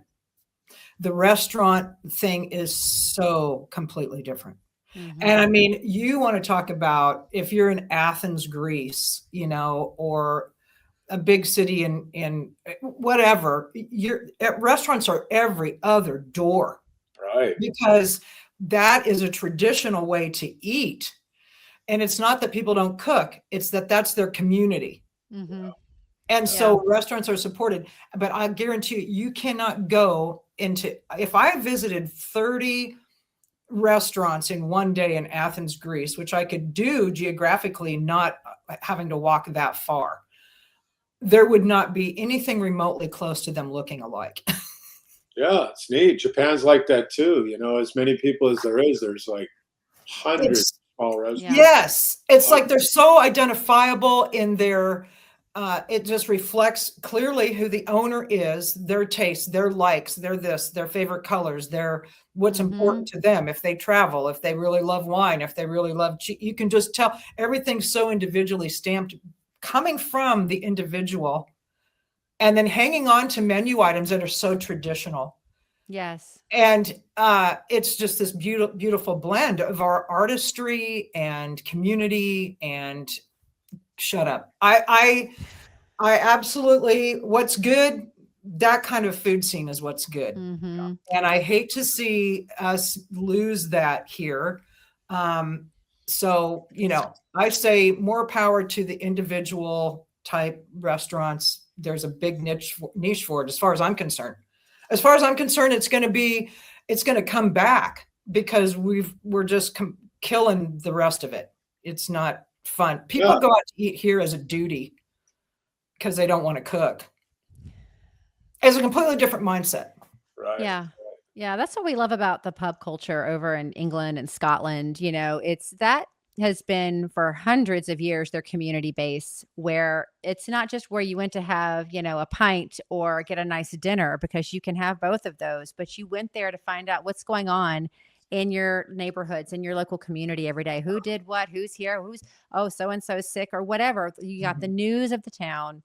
A: the restaurant thing is so completely different. And I mean, you want to talk about if you're in Athens, Greece, you know, or a big city in whatever, restaurants are every other door.
C: Right.
A: Because that is a traditional way to eat. And it's not that people don't cook, it's that that's their community. And so restaurants are supported, but I guarantee you cannot go into, if I visited 30 restaurants in one day in Athens, Greece, which I could do geographically, not having to walk that far, there would not be anything remotely close to them looking alike.
C: Yeah, it's neat. Japan's like that too. You know, as many people as there is, there's like hundreds of small restaurants.
A: Yes. It's like they're so identifiable in their, it just reflects clearly who the owner is, their tastes, their likes, their favorite colors, what's important to them. If they travel, if they really love wine, if they really love cheese, you can just tell everything's so individually stamped, coming from the individual, and then hanging on to menu items that are so traditional.
B: Yes.
A: And it's just this beautiful blend of our artistry and community and shut up. I absolutely, what's good, that kind of food scene is what's good. And I hate to see us lose that here. So, you know, I say more power to the individual type restaurants. There's a big niche for it, as far as I'm concerned. As far as I'm concerned, it's going to come back because we're just killing the rest of it. It's not fun. People go out to eat here as a duty because they don't want to cook. It's a completely different mindset.
C: Right.
B: Yeah. Yeah. That's what we love about the pub culture over in England and Scotland. You know, that has been for hundreds of years their community base, where it's not just where you went to have, you know, a pint or get a nice dinner, because you can have both of those, but you went there to find out what's going on in your neighborhoods, in your local community every day. Who did what, who's here, so-and-so sick or whatever. You got the news of the town.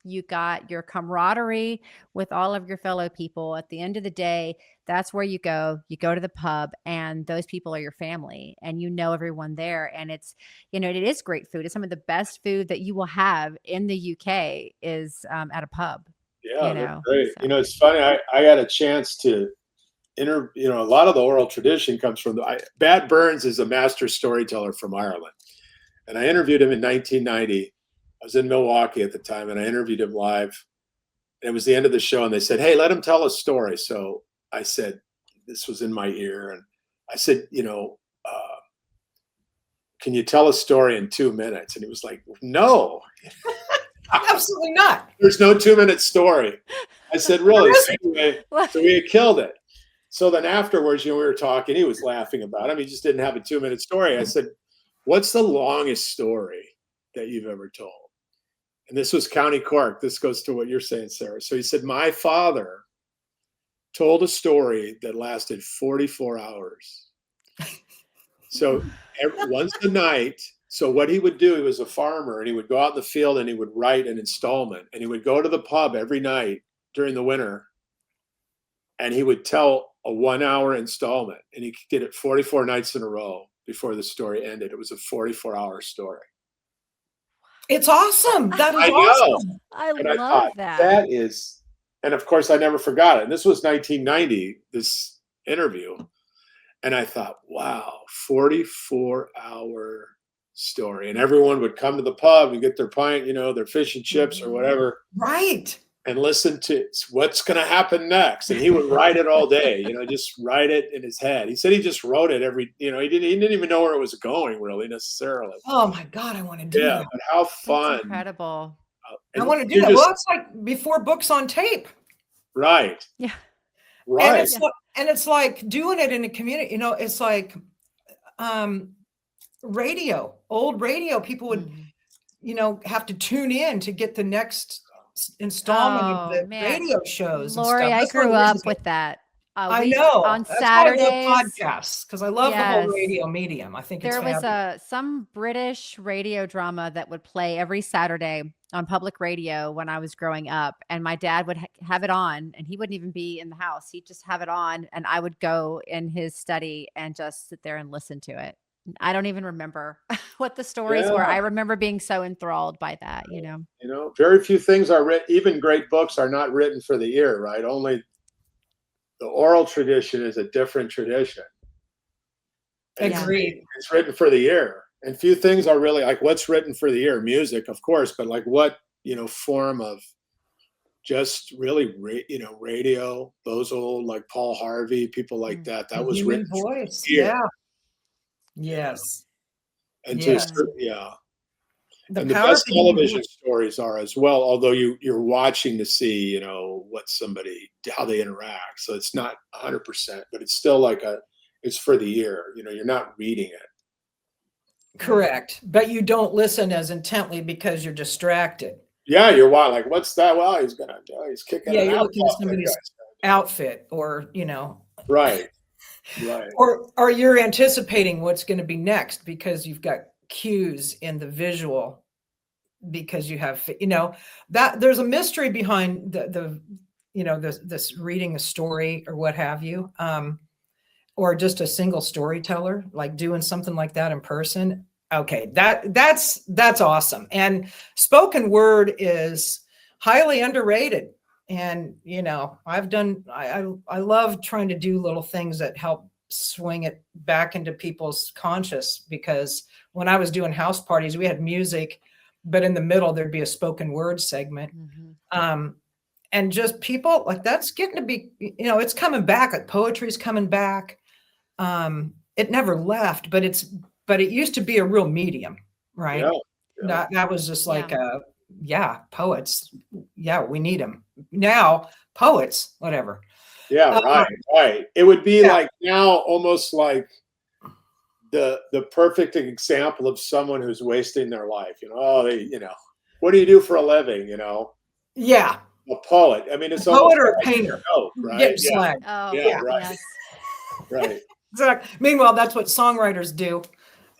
B: You got your camaraderie with all of your fellow people. At the end of the day, that's where you go to the pub, and those people are your family, and you know everyone there. And it's, you know, it is great food. It's some of the best food that you will have in the UK is at a pub.
C: Yeah,
B: you know,
C: they're great.
B: so.
C: You know, it's funny. I had a chance to you know, a lot of the oral tradition comes from Bat Burns is a master storyteller from Ireland. And I interviewed him in 1990. I was in Milwaukee at the time, and I interviewed him live. And it was the end of the show, and they said, "Hey, let him tell a story." So I said, this was in my ear, and I said, you know, can you tell a story in 2 minutes? And he was like, "No,
A: absolutely not.
C: There's no 2-minute story." I said, "Really?" So anyway, so we had killed it. So then afterwards, you know, we were talking. He was laughing about him. He just didn't have a 2-minute story. I said, "What's the longest story that you've ever told?" And this was County Cork. This goes to what you're saying, Sarah. So he said, "My father told a story that lasted 44 hours. So once a night, so what he would do, he was a farmer, and he would go out in the field and he would write an installment, and he would go to the pub every night during the winter, and he would tell a 1-hour installment, and he did it 44 nights in a row before the story ended. It was a 44-hour story.
A: It's awesome. That is awesome.
B: I love that.
C: That is, and of course I never forgot it. And this was 1990, this interview. And I thought, wow, 44-hour story. And everyone would come to the pub and get their pint, you know, their fish and chips or whatever.
A: Right.
C: and listen to what's going to happen next. And he would write it all day, just write it in his head. He said he just wrote it he didn't even know where it was going really necessarily.
A: Oh my God, I want to do that.
C: But how fun.
B: That's incredible.
A: I want to do that. Well, it's like before books on tape.
C: Right.
B: Yeah.
C: Right.
A: And it's like doing it in a community, it's like radio, old radio. People would, have to tune in to get the next installment of the radio shows.
B: Lori, I grew up with that.
A: I know.
B: On
A: That's
B: Saturdays,
A: why I love podcasts, because I love the whole radio medium. I think
B: there was some British radio drama that would play every Saturday on public radio when I was growing up, and my dad would have it on, and he wouldn't even be in the house. He'd just have it on, and I would go in his study and just sit there and listen to it. I don't even remember what the stories were. I remember being so enthralled by that,
C: Very few things are written, even great books are not written for the ear, right? Only the oral tradition is a different tradition.
A: Agreed.
C: It's written for the ear. And few things are really like what's written for the ear, music, of course, but like what, form of just really, radio, those old, like Paul Harvey, people like that was
A: human
C: written
A: voice.
C: for the ear.
A: Yeah. Yes.
C: And
A: The
C: and the best television stories are as well, although you're watching to see, how they interact. So it's not 100%, but it's still it's for the ear, you're not reading it.
A: Correct. But you don't listen as intently because you're distracted.
C: Yeah, you're like, what's that? Well, he's kicking.
A: Yeah, you're looking at somebody's outfit or,
C: Right.
A: Or you're anticipating what's going to be next because you've got cues in the visual, because you have, that there's a mystery behind this reading a story or what have you, or just a single storyteller, like doing something like that in person. Okay. That's awesome. And spoken word is highly underrated. And, I love trying to do little things that help swing it back into people's conscious, because when I was doing house parties, we had music, but in the middle, there'd be a spoken word segment. And just people like that's getting to be, it's coming back. Like poetry's coming back. It never left, but it used to be a real medium, right? Yeah. That was just like, poets. Yeah, we need them now. Poets, whatever.
C: Yeah, right. It would be like now almost like the perfect example of someone who's wasting their life. What do you do for a living?
A: Yeah.
C: A poet. I mean, it's
A: a poet or a painter.
C: Right.
A: Yeah.
B: Oh,
C: yeah. Right. Yes. Right.
A: Exactly. Meanwhile, that's what songwriters do.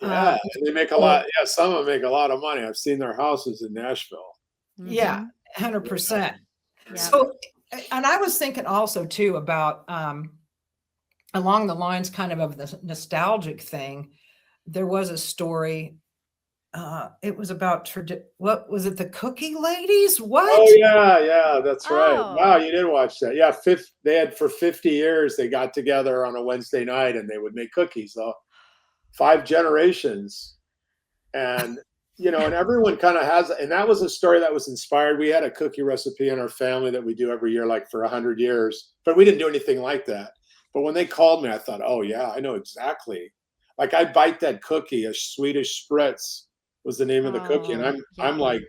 C: Yeah, they make a lot. Yeah, some of them make a lot of money. I've seen their houses in Nashville.
A: Yeah, 100%. Yeah. So, and I was thinking also too about along the lines kind of the nostalgic thing. There was a story. It was about what was it? The Cookie Ladies? What?
C: Oh yeah, that's right. Wow, you did watch that. Yeah, they had for 50 years. They got together on a Wednesday night and they would make cookies. 5 generations, and and everyone kind of has. And that was a story that was inspired. We had a cookie recipe in our family that we do every year, like for 100 years. But we didn't do anything like that. But when they called me, I thought, oh yeah, I know exactly. Like I bite that cookie, a Swedish Spritz was the name of the cookie, and I'm like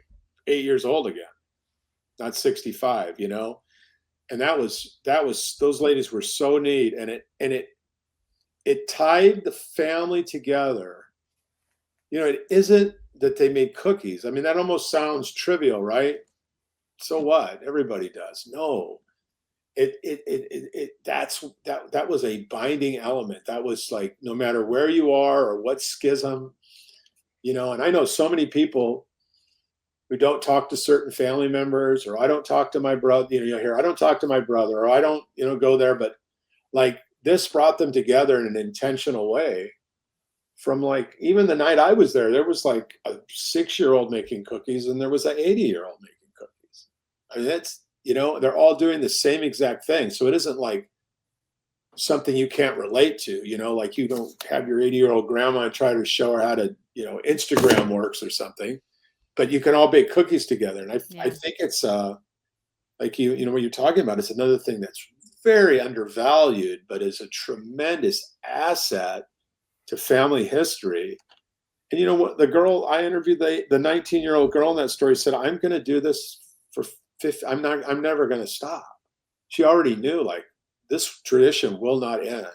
C: 8 years old again, not 65, and that was those ladies were so neat, and it tied the family together. It isn't that they made cookies. I mean, that almost sounds trivial, right? So what? Everybody does. No, that was a binding element. That was like, no matter where you are or what schism, and I know so many people who don't talk to certain family members, or I don't talk to my brother, you'll hear, I don't talk to my brother, or I don't, go there. But like this brought them together in an intentional way. From like, even the night I was there was like a 6-year-old making cookies and there was an 80-year-old making cookies. I mean, that's, they're all doing the same exact thing. So it isn't like something you can't relate to, like you don't have your 80-year-old grandma and try to show her how to, Instagram works or something, but you can all bake cookies together. And I think it's like you know what you're talking about. It's another thing that's very undervalued, but is a tremendous asset to family history. And you know what? The girl I interviewed, the 19-year-old girl in that story said, "I'm going to do this for 50. I'm never going to stop." She already knew, like, this tradition will not end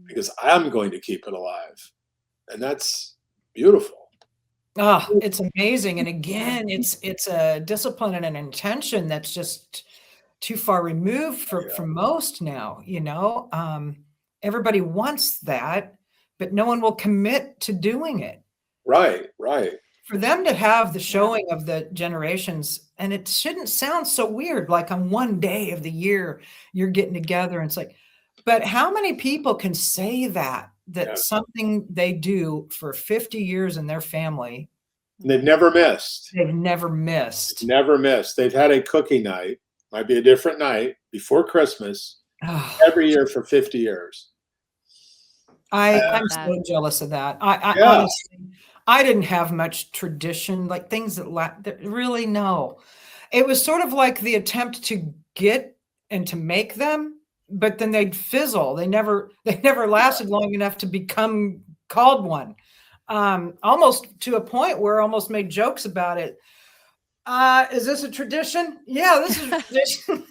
C: because I'm going to keep it alive, and that's beautiful.
A: Oh, it's amazing. And again, it's a discipline and an intention that's just too far removed from most now, you know. Everybody wants that, but no one will commit to doing it.
C: Right, right.
A: For them to have the showing of the generations, and it shouldn't sound so weird, like on one day of the year, you're getting together and it's like, but how many people can say that
C: Yeah.
A: something they do for 50 years in their family,
C: They've never missed.
A: they've never missed.
C: Never missed. They've had a cookie night, might be a different night, before Christmas,
A: Oh,
C: every year for 50 years.
A: I'm so jealous of that. I
C: Yeah.
A: honestly, I didn't have much tradition, like things that really, no. It was sort of like the attempt to get and to make them, but then they'd fizzle. They never lasted long enough to become called one. Almost to a point where I almost made jokes about it. Is this a tradition? Yeah, this is a tradition.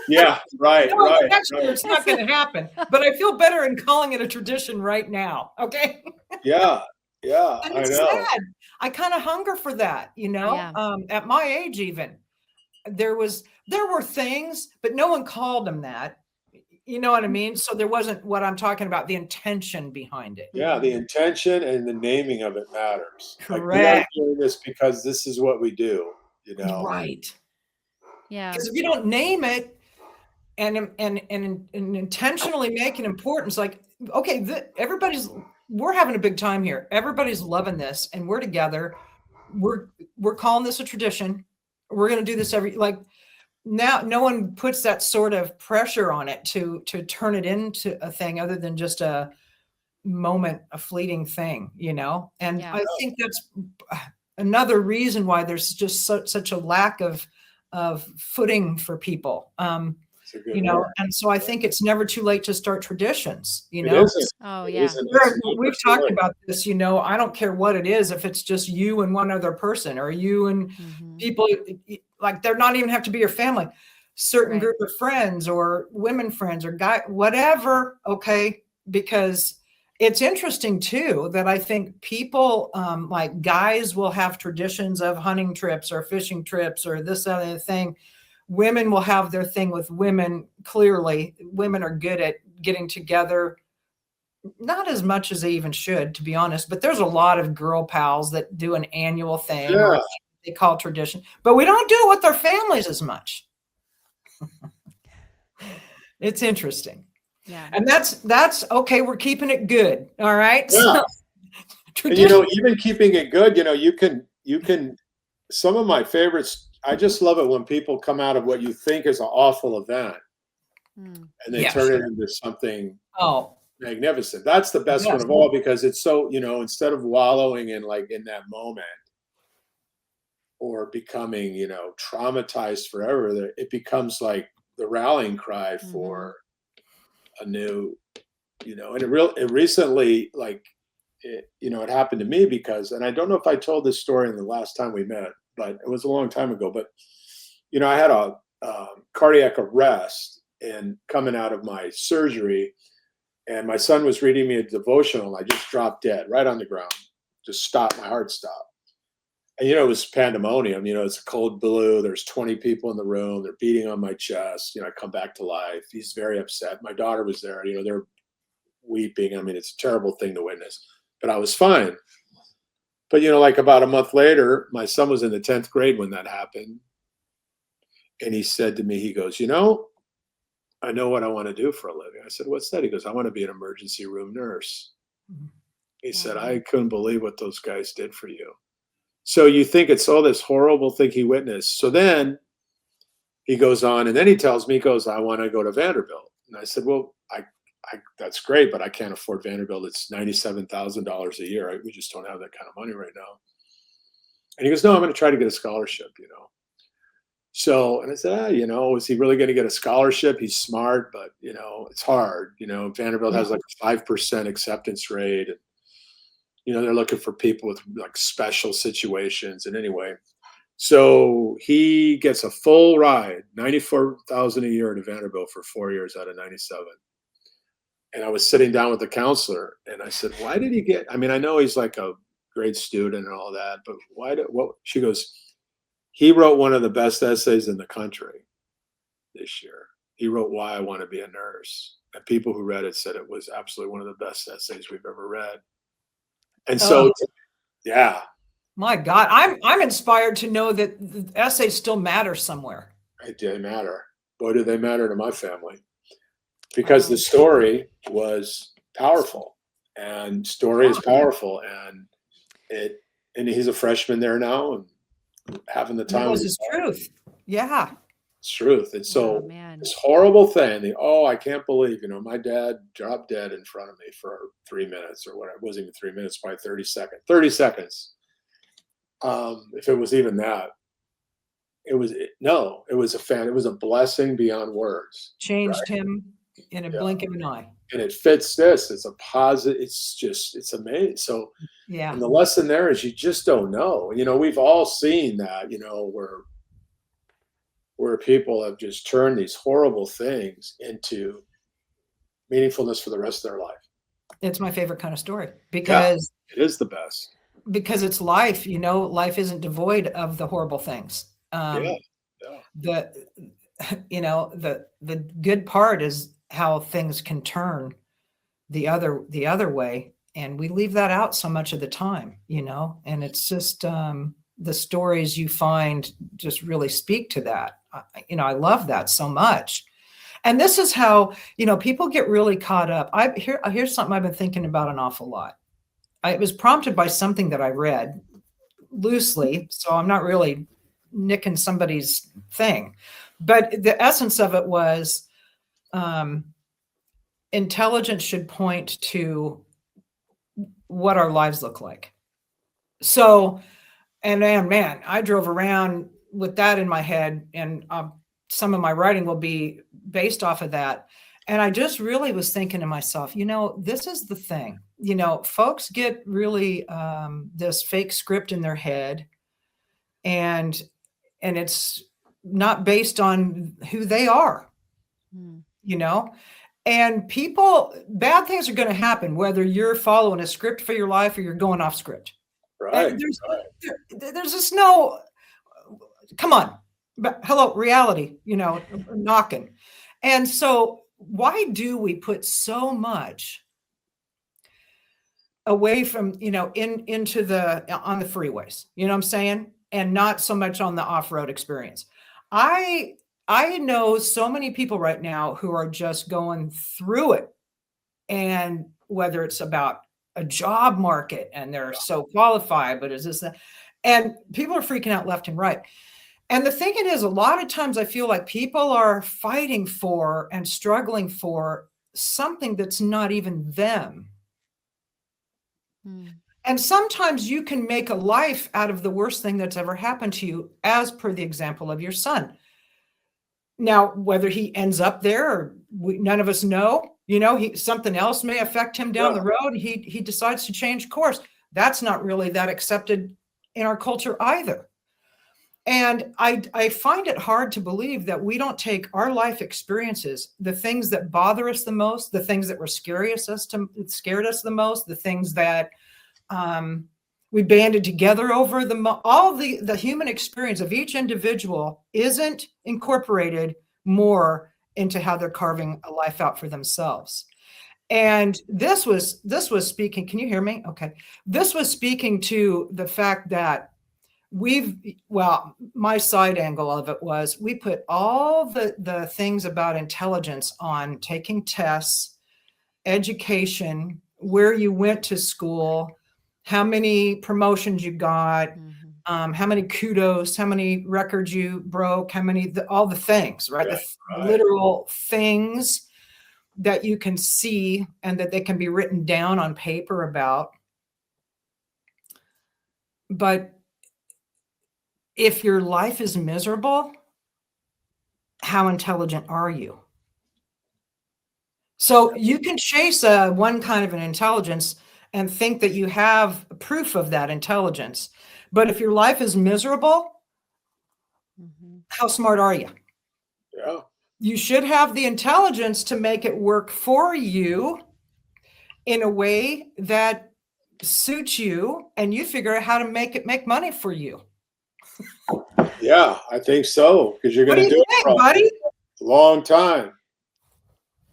C: Yeah, right,
A: No,
C: right.
A: actually, it's not going to happen. But I feel better in calling it a tradition right now. Okay.
C: Yeah, yeah,
A: And
C: I
A: it's
C: know.
A: sad. I kind of hunger for that, you know.
B: Yeah.
A: At my age, even there were things, but no one called them that. You know what I mean? So there wasn't what I'm talking about, the intention behind it.
C: Yeah, the intention and the naming of it matters. Like, we are
A: Correct.
C: doing this because this is what we do, you know?
A: Right.
B: Yeah.
A: Because if you don't name it and intentionally make it important, it's like, okay, we're having a big time here. Everybody's loving this, and we're together. We're calling this a tradition. We're going to do this now. No one puts that sort of pressure on it to turn it into a thing other than just a moment, a fleeting thing, you know. And
B: Yeah.
A: I think that's another reason why there's just such a lack of footing for people. You know, and so I think it's never too late to start traditions, you know.
B: Oh, yeah.
A: We've talked about this, you know. I don't care what it is, if it's just you and one other person, or you and people, like, they're not even have to be your family, certain group of friends or women friends or guy, whatever. Okay. Because it's interesting too, that I think people, like guys will have traditions of hunting trips or fishing trips or this other thing. Women will have their thing with women. Clearly, women are good at getting together, not as much as they even should, to be honest, but there's a lot of girl pals that do an annual thing, or they call tradition, but we don't do it with our families as much. It's interesting.
B: Yeah.
A: And that's okay. We're keeping it good. All right.
C: Yeah.
A: So,
C: and, you know, even keeping it good, you know, you can, some of my favorites, I just love it when people come out of what you think is an awful event and they turn it into something magnificent. That's the best one of all, because it's so, you know, instead of wallowing in that moment or becoming, you know, traumatized forever, it becomes like the rallying cry for a new, you know. And it recently, like, you know, it happened to me because, and I don't know if I told this story in the last time we met, but it was a long time ago. But, you know, I had a cardiac arrest and coming out of my surgery, and my son was reading me a devotional, and I just dropped dead right on the ground, just stopped, my heart stopped. And, you know, it was pandemonium. You know, it's a cold blue. There's 20 people in the room. They're beating on my chest. You know, I come back to life. He's very upset. My daughter was there. You know, they're weeping. I mean, it's a terrible thing to witness, but I was fine. But, you know, like about a month later, my son was in the 10th grade when that happened. And he said to me, he goes, you know, I know what I want to do for a living. I said, what's that? He goes, I want to be an emergency room nurse. He said, I couldn't believe what those guys did for you. So you think it's all this horrible thing he witnessed. So then he goes on, and then he tells me, he goes, I want to go to Vanderbilt. And I said, well, that's great, but I can't afford Vanderbilt. It's $97,000 a year. We just don't have that kind of money right now. And he goes, no, I'm going to try to get a scholarship, you know. So, and I said, is he really going to get a scholarship? He's smart, but it's hard. Vanderbilt
A: Yeah.
C: has like a 5% acceptance rate. And, they're looking for people with like special situations. And anyway, so he gets a full ride, 94,000 a year to Vanderbilt for 4 years out of 97. And I was sitting down with the counselor and I said, why did he get, I mean, I know he's like a great student and all that, but she goes, he wrote one of the best essays in the country this year. He wrote Why I Want to Be a Nurse. And people who read it said it was absolutely one of the best essays we've ever read. And so, yeah.
A: My God, I'm inspired to know that the essays still matter somewhere.
C: They matter. Boy, do they matter to my family. Because the story was powerful. And story is powerful. And he's a freshman there now and having the time.
A: That was his truth. Yeah.
C: It's truth. And so this horrible thing, I can't believe, my dad dropped dead in front of me for 3 minutes or whatever. It wasn't even 3 minutes, probably 30 seconds. 30 seconds. If it was even that, it was a blessing beyond words.
A: Changed him in a blink of an eye.
C: And it fits this. It's a positive. It's amazing. So,
A: yeah.
C: And the lesson there is you just don't know. We've all seen that, where people have just turned these horrible things into meaningfulness for the rest of their life.
A: It's my favorite kind of story because
C: it is the best.
A: Because it's life, life isn't devoid of the horrible things. The good part is how things can turn the other way. And we leave that out so much of the time, and it's just, the stories you find just really speak to that. I love that so much. And this is how, people get really caught up. Here's something I've been thinking about an awful lot. It was prompted by something that I read loosely, so I'm not really nicking somebody's thing. But the essence of it was intelligence should point to what our lives look like. So, and man, I drove around with that in my head, and some of my writing will be based off of that. And I just really was thinking to myself, this is the thing, folks get really this fake script in their head, and it's not based on who they are, and bad things are going to happen, whether you're following a script for your life or you're going off script.
C: Right.
A: There's just no, come on, hello, reality, knocking. And so why do we put so much away from, into on the freeways, you know what I'm saying? And not so much on the off-road experience. I know so many people right now who are just going through it. And whether it's about a job market and they're so qualified, but is this, and people are freaking out left and right. And the thing it is, a lot of times I feel like people are fighting for and struggling for something that's not even them. And sometimes you can make a life out of the worst thing that's ever happened to you, as per the example of your son. Now, whether he ends up there or none of us know, something else may affect him down the road. He decides to change course. That's not really that accepted in our culture either. And I find it hard to believe that we don't take our life experiences, the things that bother us the most, the things that scared us the most, the things that we banded together over, all the human experience of each individual isn't incorporated more into how they're carving a life out for themselves. And this was speaking, can you hear me? Okay. This was speaking to the fact that my side angle of it was we put all the things about intelligence on taking tests, education, where you went to school, how many promotions you got, how many kudos, how many records you broke, all the things, right? The literal things that you can see and that they can be written down on paper about. But if your life is miserable, how intelligent are you? So you can chase one kind of an intelligence and think that you have proof of that intelligence. But if your life is miserable, how smart are you?
C: Yeah.
A: You should have the intelligence to make it work for you in a way that suits you, and you figure out how to make it make money for you.
C: Yeah, I think so, because you're
A: What
C: going
A: do
C: to
A: you
C: do it
A: think,
C: for
A: buddy?
C: a long time.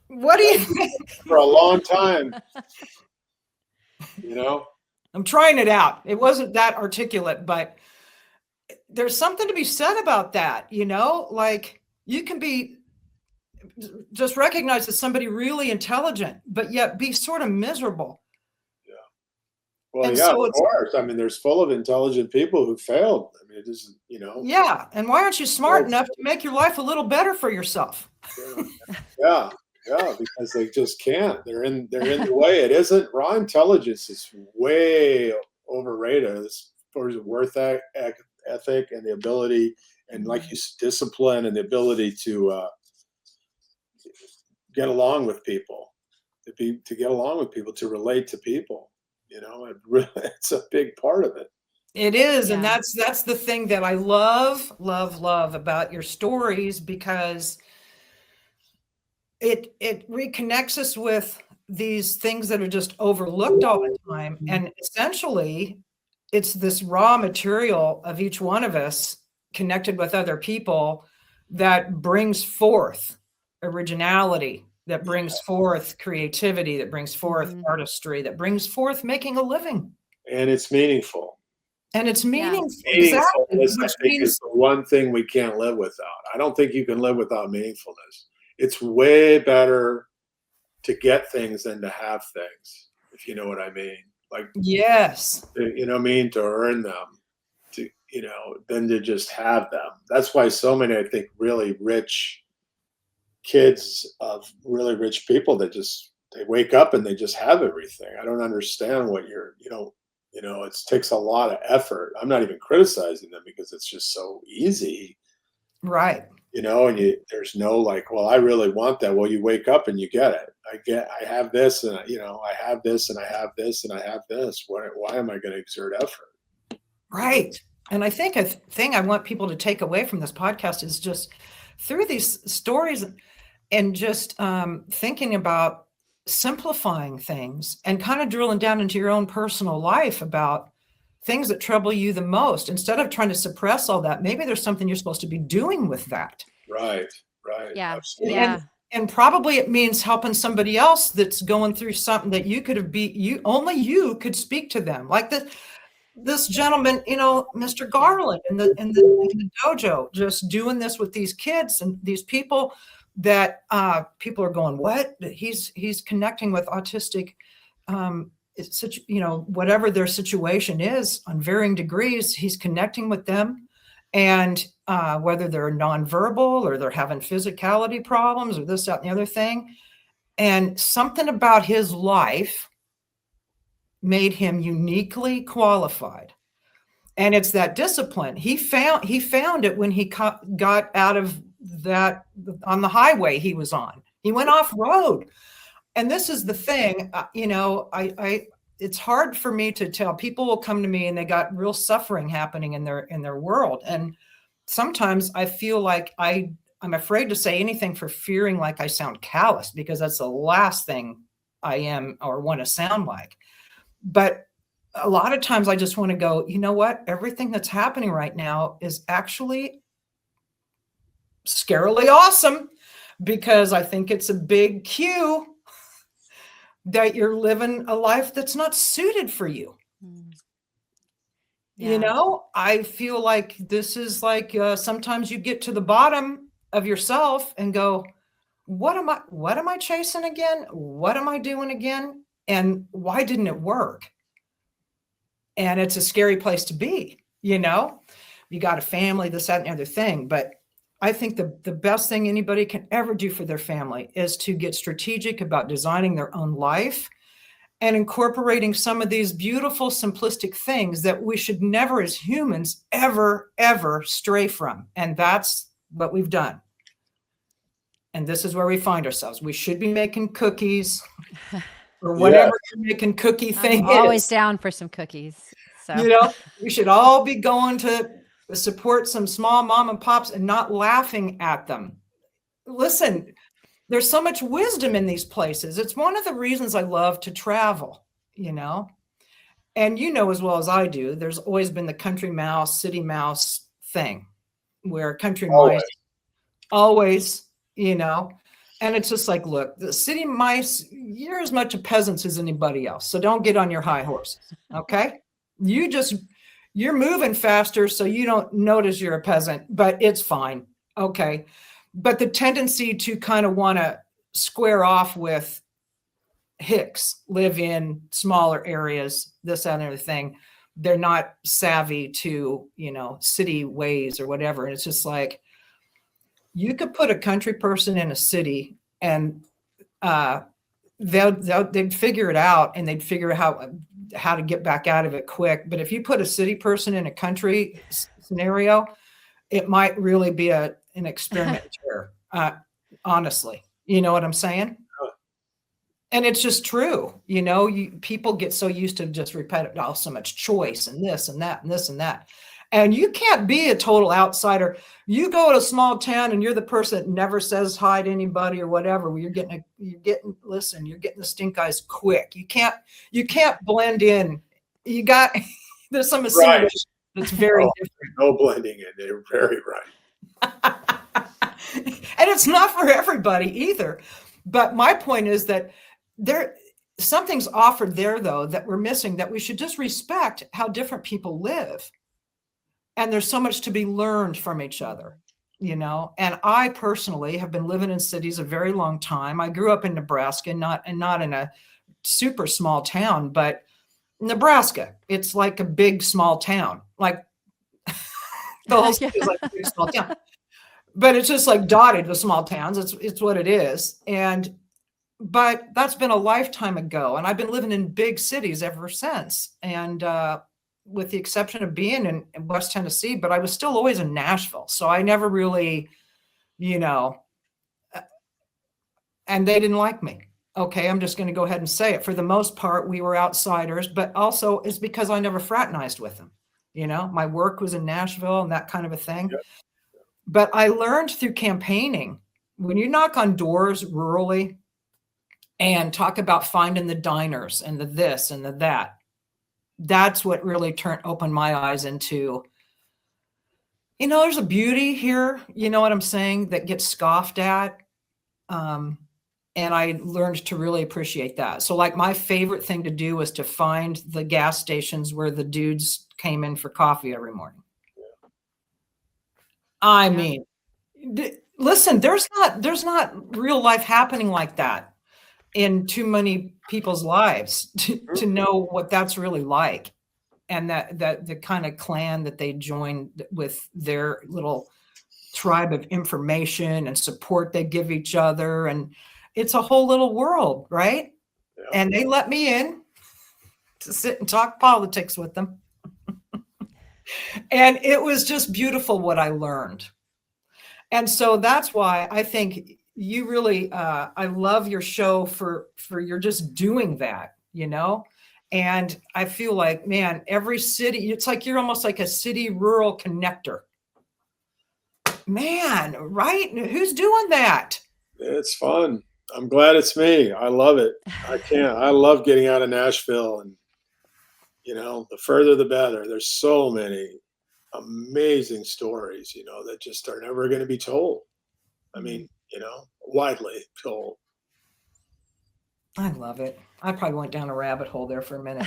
A: What do you think?
C: For a long time. You know?
A: I'm trying it out. It wasn't that articulate, but there's something to be said about that, you know? Like, you can be just recognized as somebody really intelligent, but yet be sort of miserable.
C: Yeah. Well,
A: And
C: yeah,
A: so
C: of
A: it's,
C: course. I mean, there's full of intelligent people who failed. I mean, it isn't, you know.
A: yeah. And why aren't you smart
C: Well,
A: enough to make your life a little better for yourself?
C: yeah, yeah, because they just can't. They're in the way. It isn't raw intelligence is way overrated as far as ethic and the ability and like you discipline and the ability to get along with people, to get along with people, to relate to people. You know, it's a big part of it.
A: It is, and
B: Yeah.
A: that's the thing that I love about your stories, because it reconnects us with these things that are just overlooked all the time. And essentially, it's this raw material of each one of us connected with other people that brings forth originality, that brings forth creativity, that brings forth artistry, that brings forth making a living.
C: And it's meaningful.
A: And it's meaningful.
C: Meaningfulness,
A: Exactly.
C: I think, is the one thing we can't live without. I don't think you can live without meaningfulness. It's way better to get things than to have things, if you know what I mean. Like,
A: yes,
C: you know what I mean? To earn them, to, you know, than to just have them. That's why so many, I think, really rich kids of really rich people that just, they wake up and they just have everything. I don't understand what you know, it takes a lot of effort. I'm not even criticizing them because it's just so easy,
A: right.
C: you know, and there's no like, well, I really want that. Well, you wake up and you get it. I have this and you know, I have this and I have this and I have this. Why am I going to exert effort?
A: Right. And I think a thing I want people to take away from this podcast is just through these stories and just thinking about simplifying things and kind of drilling down into your own personal life about things that trouble you the most. Instead of trying to suppress all that, maybe there's something you're supposed to be doing with that.
C: Right.
B: Yeah.
C: Absolutely.
B: Yeah.
A: And probably it means helping somebody else that's going through something that you could have only you could speak to them. Like this gentleman, you know, Mr. Garland in the dojo, just doing this with these kids and these people that people are going, what? He's connecting with autistic, it's such, you know, whatever their situation is on varying degrees, he's connecting with them. And whether they're nonverbal or they're having physicality problems or this, that, and the other thing. And something about his life made him uniquely qualified. And it's that discipline. He found it when he got out of that on the highway he was on. He went off road. And this is the thing, you know, it's hard for me to tell. People will come to me and they got real suffering happening in their world. And sometimes I feel like I'm afraid to say anything for fearing like I sound callous, because that's the last thing I am or want to sound like. But a lot of times I just want to go, you know what? Everything that's happening right now is actually scarily awesome, because I think it's a big cue that you're living a life that's not suited for you.
B: Yeah.
A: You know, I feel like this is like sometimes you get to the bottom of yourself and go, what am I chasing again? What am I doing again? And why didn't it work? And it's a scary place to be, you know. You got a family, this, that, and the other thing. But I think the best thing anybody can ever do for their family is to get strategic about designing their own life and incorporating some of these beautiful, simplistic things that we should never, as humans, ever stray from. And that's what we've done. and this is where we find ourselves. We should be making cookies or whatever you're making cookie thing
B: I'm always
A: is.
B: down for some cookies. So
A: You know, we should all be going to support some small mom and pops and not laughing at them. Listen, there's so much wisdom in these places. It's one of the reasons I love to travel, you know. And you know as well as I do, there's always been the country mouse, city mouse thing where country mice always, you know, and it's just like, look, the city mice, you're as much a peasants as anybody else. So don't get on your high horses. Okay. You're moving faster, so you don't notice you're a peasant, but it's fine. Okay. But the tendency to kind of want to square off with hicks, live in smaller areas, this, that, and everything. They're not savvy to, you know, city ways or whatever. And it's just like, you could put a country person in a city and they'd figure it out, and they'd figure out how to get back out of it quick. But if you put a city person in a country scenario, it might really be an experiment here, honestly. You know what I'm saying? And it's just true. You know, people get so used to just repetitive, so much choice and this and that and this and that. And you can't be a total outsider. You go to a small town and you're the person that never says hi to anybody or whatever. You're getting the stink eyes quick. You can't blend in. There's some assimilation that's very different.
C: No blending in. They're very right.
A: And it's not for everybody either. But my point is that something's offered there, though, that we're missing, that we should just respect how different people live. And there's so much to be learned from each other, you know. And I personally have been living in cities a very long time. I grew up in Nebraska, not in a super small town, but Nebraska, it's like a big small town. Like the whole city is like a big small town. But it's just like dotted with small towns. It's what it is. But that's been a lifetime ago. And I've been living in big cities ever since. And with the exception of being in West Tennessee, but I was still always in Nashville. So I never really, you know, and they didn't like me. Okay, I'm just going to go ahead and say it. For the most part, we were outsiders, but also it's because I never fraternized with them. You know, my work was in Nashville and that kind of a thing. Yep. But I learned through campaigning, when you knock on doors rurally and talk about finding the diners and the this and the that, that's what really opened my eyes into, you know, there's a beauty here, you know what I'm saying, that gets scoffed at. And I learned to really appreciate that. So like my favorite thing to do was to find the gas stations where the dudes came in for coffee every morning. I mean, listen, there's not real life happening like that in too many people's lives to know what that's really like. And that the kind of clan that they join with, their little tribe of information and support they give each other. And it's a whole little world, right? Yeah. And they let me in to sit and talk politics with them. And it was just beautiful what I learned. And so that's why I think you really, I love your show for you're just doing that, you know? And I feel like, man, every city, it's like you're almost like a city rural connector. Man, right? Who's doing that?
C: It's fun. I'm glad it's me. I love it. I love getting out of Nashville, and, you know, the further the better. There's so many amazing stories, you know, that just are never going to be told. I mean, you know, widely told.
A: I love it. I probably went down a rabbit hole there for a minute,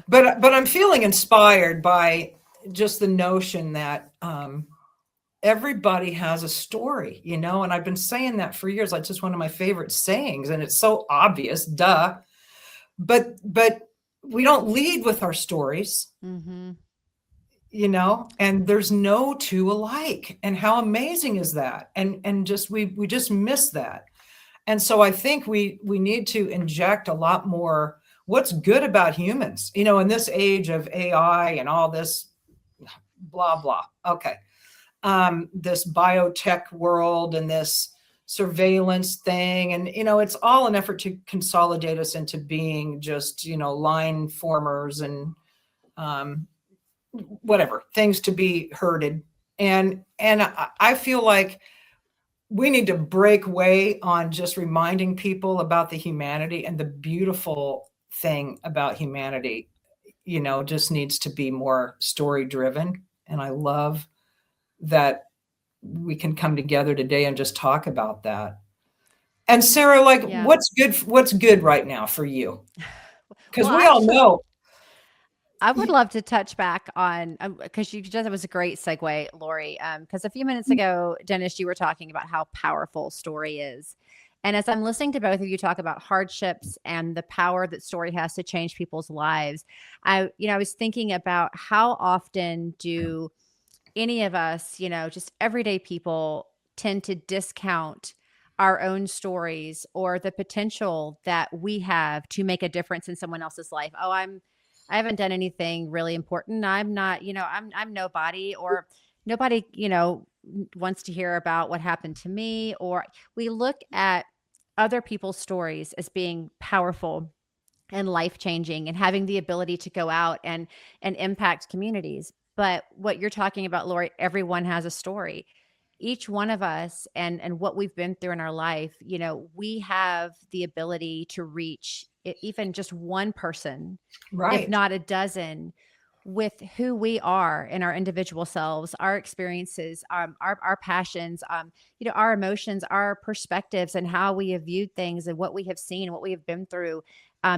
A: but I'm feeling inspired by just the notion that everybody has a story, you know, and I've been saying that for years. It's just one of my favorite sayings, and it's so obvious, duh. But we don't lead with our stories, you know, and there's no two alike. And how amazing is that? And just we just miss that. And so I think we need to inject a lot more what's good about humans, you know, in this age of AI and all this blah, blah. Okay. This biotech world and this surveillance thing. And, it's all an effort to consolidate us into being just, line formers and whatever, things to be herded. And I feel like we need to break away on just reminding people about the humanity, and the beautiful thing about humanity, just needs to be more story driven. And I love that we can come together today and just talk about that. And Sarah, like,
B: Yeah.
A: what's good right now for you? Because
B: Well,
A: we all
B: actually,
A: know.
B: I would love to touch back on, because that was a great segue, Lori. Because a few minutes ago, Dennis, you were talking about how powerful story is. And as I'm listening to both of you talk about hardships and the power that story has to change people's lives, I was thinking about how often do any of us, just everyday people, tend to discount our own stories or the potential that we have to make a difference in someone else's life. Oh, I haven't done anything really important. I'm not, I'm nobody, or nobody, wants to hear about what happened to me. Or we look at other people's stories as being powerful and life-changing and having the ability to go out and impact communities. But what you're talking about, Lori, everyone has a story. Each one of us and what we've been through in our life, we have the ability to reach even just one person,
A: Right.
B: if not a dozen, with who we are in our individual selves, our experiences, our passions, our emotions, our perspectives, and how we have viewed things and what we have seen, what we have been through,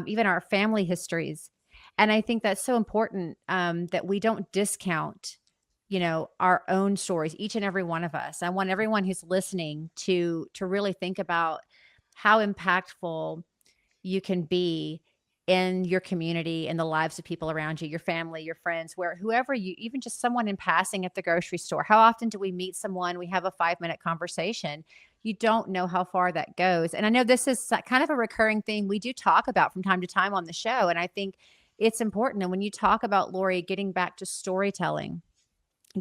B: even our family histories. And I think that's so important, that we don't discount, our own stories, each and every one of us. I want everyone who's listening to really think about how impactful you can be in your community, in the lives of people around you, your family, your friends, whoever you, even just someone in passing at the grocery store. How often do we meet someone, we have a 5-minute conversation? You don't know how far that goes. And I know this is kind of a recurring theme we do talk about from time to time on the show. And I think it's important. And when you talk about, Lori, getting back to storytelling,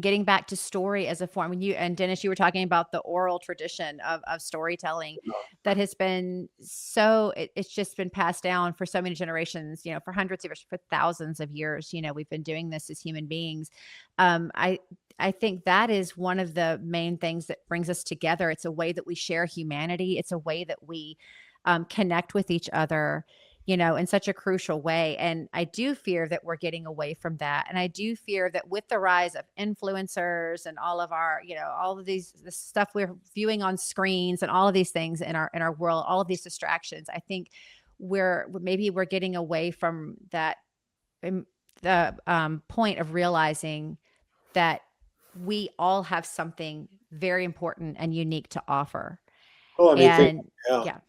B: getting back to story as a form, when you and Dennis, you were talking about the oral tradition of storytelling that has been it's just been passed down for so many generations, for hundreds of years, for thousands of years. We've been doing this as human beings. I think that is one of the main things that brings us together. It's a way that we share humanity. It's a way that we connect with each other, in such a crucial way. And I do fear that we're getting away from that. And I do fear that with the rise of influencers and all of our, all of this stuff we're viewing on screens and all of these things in our world, all of these distractions, I think we're getting away from that, the point of realizing that we all have something very important and unique to offer.
C: Well, I mean,
B: And
C: yeah.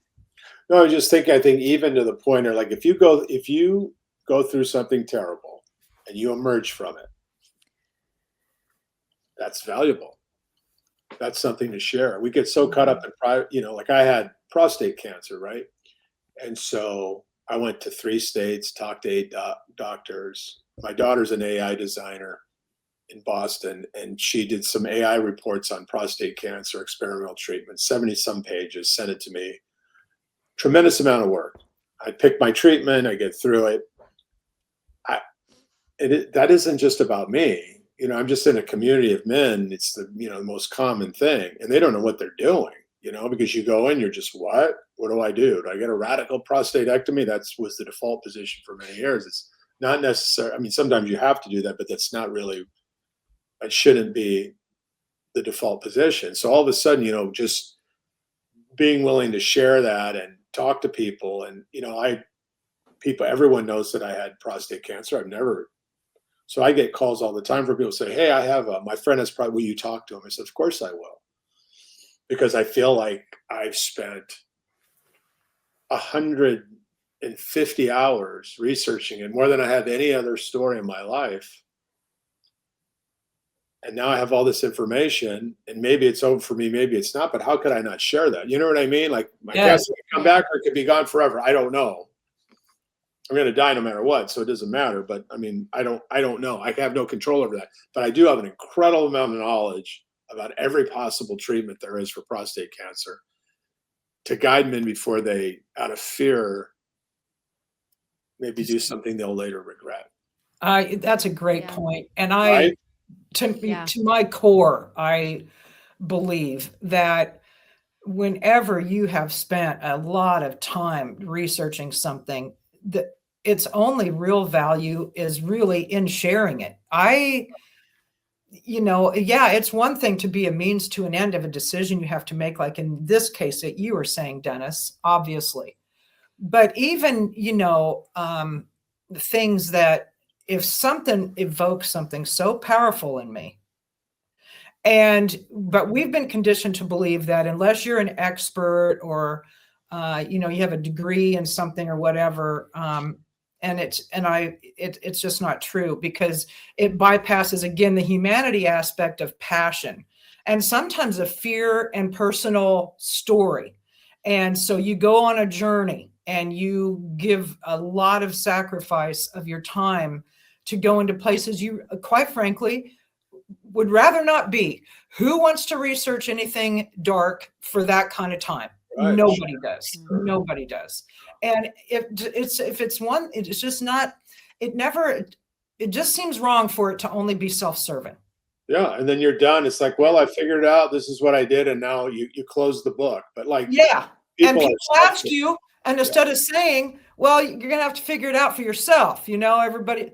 C: No, I think even to the point of, like, if you go through something terrible and you emerge from it, that's valuable. That's something to share. We get so caught up in private, like I had prostate cancer, right? And so I went to 3 states, talked to 8 doctors. My daughter's an AI designer in Boston, and she did some AI reports on prostate cancer experimental treatment, 70 some pages, sent it to me. Tremendous amount of work. I pick my treatment, I get through it. That isn't just about me. I'm just in a community of men. It's the most common thing, and they don't know what they're doing. Because you go in, you're just, what do I do? Do I get a radical prostatectomy? That was the default position for many years. It's not necessary. I mean, sometimes you have to do that, but that's not really. It shouldn't be the default position. So all of a sudden, just being willing to share that and talk to people, and everyone knows that I had prostate cancer. So I get calls all the time from people say, "Hey, I have my friend has will you talk to him?" I said, "Of course I will," because I feel like I've spent 150 hours researching it, more than I have any other story in my life. And now I have all this information, and maybe it's over for me, maybe it's not, but how could I not share that? You know what I mean? Like, my cancer could come back, or it could be gone forever. I don't know. I'm going to die no matter what, so it doesn't matter. But I mean, I don't know. I have no control over that. But I do have an incredible amount of knowledge about every possible treatment there is for prostate cancer. to guide men before they, out of fear, maybe do something they'll later regret.
A: That's a great point. And
C: Right?
A: to my core, I believe that whenever you have spent a lot of time researching something, that its only real value is really in sharing it. It's one thing to be a means to an end of a decision you have to make, like in this case that you were saying, Dennis, obviously. But even, things that if something evokes something so powerful in me, but we've been conditioned to believe that unless you're an expert or, you have a degree in something or whatever, and it's just not true, because it bypasses, again, the humanity aspect of passion and sometimes a fear and personal story. And so you go on a journey and you give a lot of sacrifice of your time to go into places you, quite frankly, would rather not be. Who wants to research anything dark for that kind of time? Right. Nobody does. Sure. Nobody does. And if it's one, it's just not, it just seems wrong for it to only be self-serving.
C: Yeah. And then you're done. It's like, well, I figured it out. This is what I did. And now you close the book. But like,
A: people ask you, and instead of saying, well, you're going to have to figure it out for yourself. Everybody,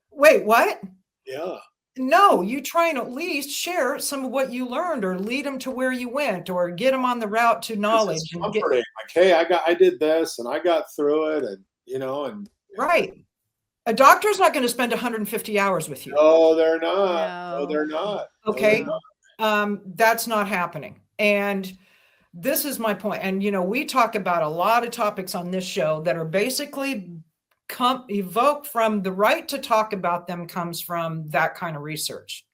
A: wait, what?
C: Yeah.
A: No, you try and at least share some of what you learned, or lead them to where you went, or get them on the route to knowledge.
C: It's comforting. Like, hey, I did this and I got through it, and
A: right. A doctor's not going to spend 150 hours with you.
C: No, they're not. No, they're not.
A: Okay. No, they're not. That's not happening. And this is my point. And, we talk about a lot of topics on this show that are basically evoke from the right to talk about them comes from that kind of research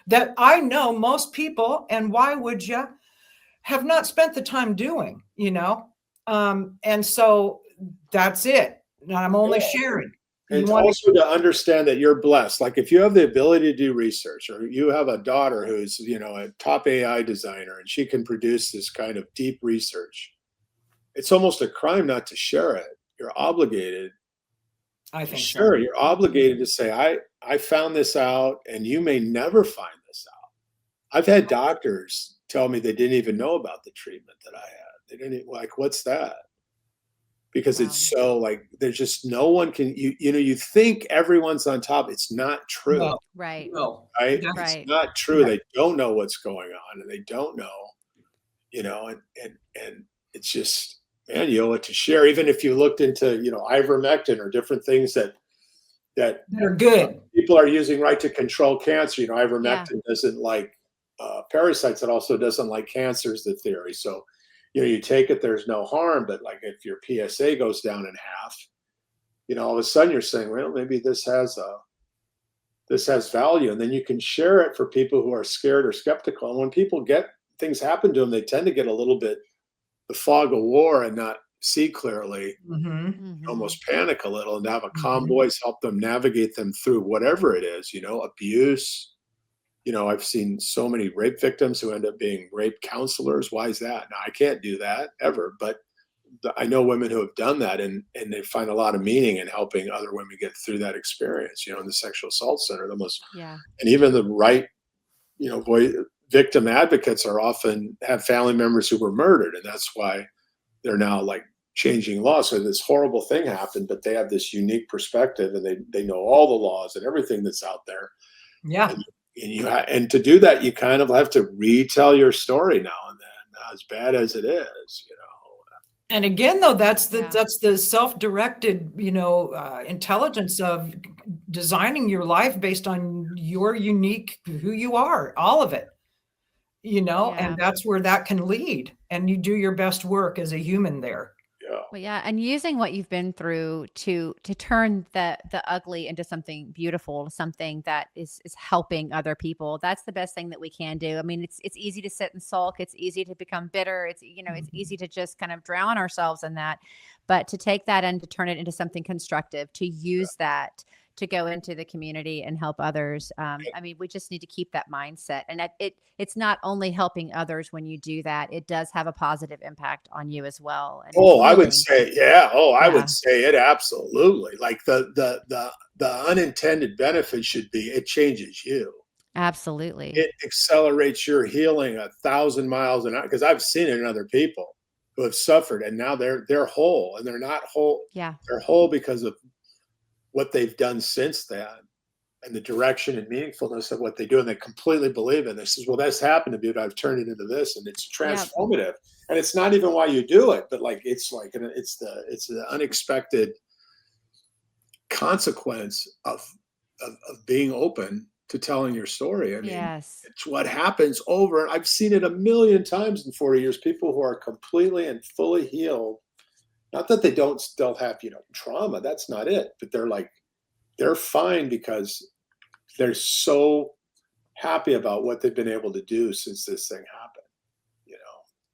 A: that I know most people, and why would you, have not spent the time doing, and so that's it. I'm only sharing.
C: And also to understand that you're blessed. Like if you have the ability to do research, or you have a daughter who's, a top AI designer, and she can produce this kind of deep research, it's almost a crime not to share it. You're obligated.
A: I think
C: sure, you're obligated to say, I found this out, and you may never find this out. I've had doctors tell me they didn't even know about the treatment that I had. They didn't, like, what's that? Because it's so, like, there's just no one can, you think everyone's on top. It's not true.
A: No.
B: Right.
A: No.
C: Right?
B: Right.
C: It's not true. Right. They don't know what's going on, and they don't know, and it's just, man, you owe it to share. Even if you looked into, ivermectin or different things that
A: are good.
C: People are using, right, to control cancer. Ivermectin doesn't like parasites. It also doesn't like cancer, is the theory. So, you take it, there's no harm. But like if your PSA goes down in half, all of a sudden you're saying, well, maybe this has value. And then you can share it for people who are scared or skeptical. And when people get things happen to them, they tend to get a little bit the fog of war and not see clearly, almost panic a little, and to have a calm voice help them navigate them through whatever it is, abuse. I've seen so many rape victims who end up being rape counselors. Why is that? Now, I can't do that ever, but I know women who have done that, and they find a lot of meaning in helping other women get through that experience, in the sexual assault center, and even the right, victim advocates are often have family members who were murdered, and that's why they're now like changing law. So this horrible thing happened, but they have this unique perspective, and they know all the laws and everything that's out there.
A: Yeah.
C: And to do that, you kind of have to retell your story now and then, as bad as it is,
A: And again, though, that's the self-directed, intelligence of designing your life based on your unique, who you are, all of it, and that's where that can lead. And you do your best work as a human there.
B: Well, yeah, and using what you've been through to turn the ugly into something beautiful, something that is helping other people. That's the best thing that we can do. I mean, it's easy to sit and sulk. It's easy to become bitter. It's it's easy to just kind of drown ourselves in that. But to take that and to turn it into something constructive, to use that to go into the community and help others. I mean, we just need to keep that mindset. And it's not only helping others when you do that, it does have a positive impact on you as well. And
C: Oh, I would
B: healing.
C: say, yeah. Oh, I
B: Yeah.
C: would say it absolutely. Like the unintended benefit should be it changes you.
B: Absolutely.
C: It accelerates your healing 1,000 miles an hour, because I've seen it in other people who have suffered and now they're whole, and they're not whole.
B: Yeah.
C: They're whole because of what they've done since then and the direction and meaningfulness of what they do. And they completely believe in this. Well, that's happened to me, but I've turned it into this, and it's transformative. Yep. And it's not even why you do it, but like, it's the unexpected consequence of being open to telling your story. I mean,
B: yes.
C: It's what happens over. I've seen it a million times in 40 years. People who are completely and fully healed. Not that they don't still have, trauma. That's not it. But they're fine because they're so happy about what they've been able to do since this thing happened,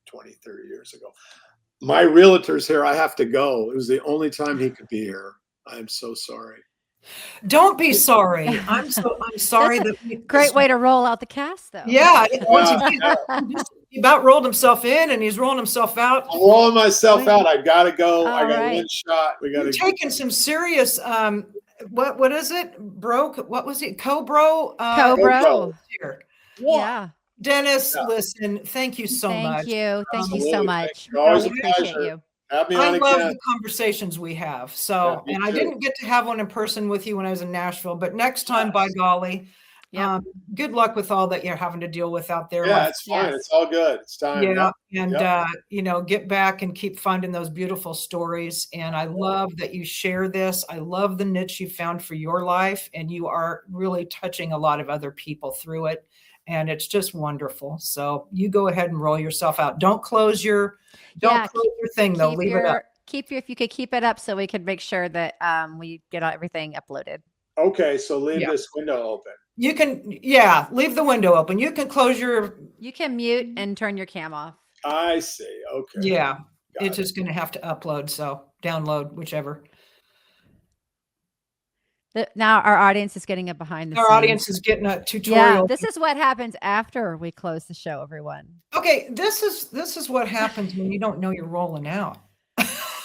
C: 20, 30 years ago. My realtor's here. I have to go. It was the only time he could be here. I'm so sorry.
A: Don't be sorry. I'm sorry.
B: Great way to roll out the cast, though.
A: Yeah. He about rolled himself in, and he's rolling himself out.
C: I'm rolling myself out. I gotta go. I got one shot.
A: You're taking some serious. What is it? Broke? What was it? Cobro.
B: Here. Yeah.
A: Dennis, listen. Thank you so much.
B: Thank you so much.
C: Always
B: I appreciate you.
A: I love the conversations we have. So, and I didn't get to have one in person with you when I was in Nashville, but next time, by golly, good luck with all that you're having to deal with out there.
C: Yeah, it's fine. It's all good. It's time.
A: Yeah. And, get back and keep finding those beautiful stories. And I love that you share this. I love the niche you found for your life, and you are really touching a lot of other people through it. And it's just wonderful. So you go ahead and roll yourself out. Don't close your thing though. Leave it up.
B: If you could keep it up so we could make sure that we get everything uploaded.
C: Okay, so leave this window open.
A: You can, leave the window open. You can close
B: you can mute and turn your cam off.
C: I see. Okay.
A: Yeah. It's just going to have to upload. So download, whichever.
B: Now our audience is getting it behind the scenes.
A: Our audience is getting a tutorial.
B: Yeah, this is what happens after we close the show, everyone.
A: Okay, this is what happens when you don't know you're rolling out.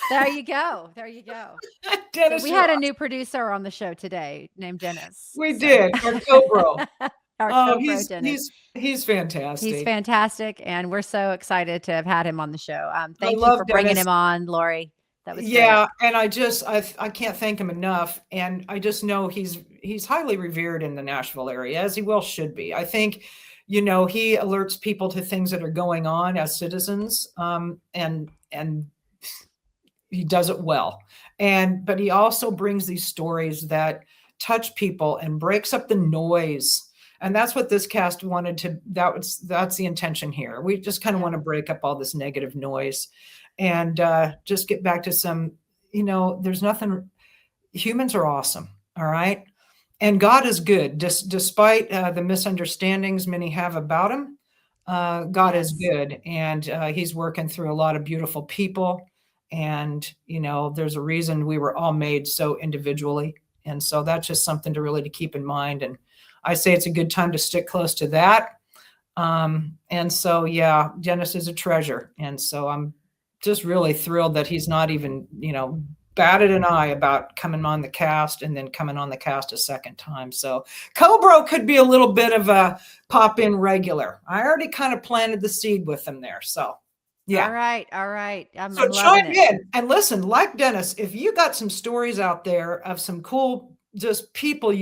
B: There you go. There you go.
A: Dennis,
B: we had a new producer on the show today named Dennis.
A: We did. Our Cobro.
B: Dennis.
A: He's fantastic.
B: He's fantastic, and we're so excited to have had him on the show. Thank you for bringing him on, Lori. That was great.
A: And I can't thank him enough. And I just know he's highly revered in the Nashville area, as he well should be. I think, he alerts people to things that are going on as citizens, and he does it well. But he also brings these stories that touch people and breaks up the noise. And that's what this cast wanted to. That's the intention here. We just kind of want to break up all this negative noise. And just get back to some, there's nothing, humans are awesome. All right. And God is good. Despite the misunderstandings many have about him, God is good. And he's working through a lot of beautiful people. And, there's a reason we were all made so individually. And so that's just something to keep in mind. And I say it's a good time to stick close to that. And so, Dennis is a treasure. And so I'm just really thrilled that he's not even, batted an eye about coming on the cast and then coming on the cast a second time. So Cobro could be a little bit of a pop-in regular. I already kind of planted the seed with him there. So, yeah.
B: All right.
A: So chime in and listen, like Dennis, if you got some stories out there of some cool, just people,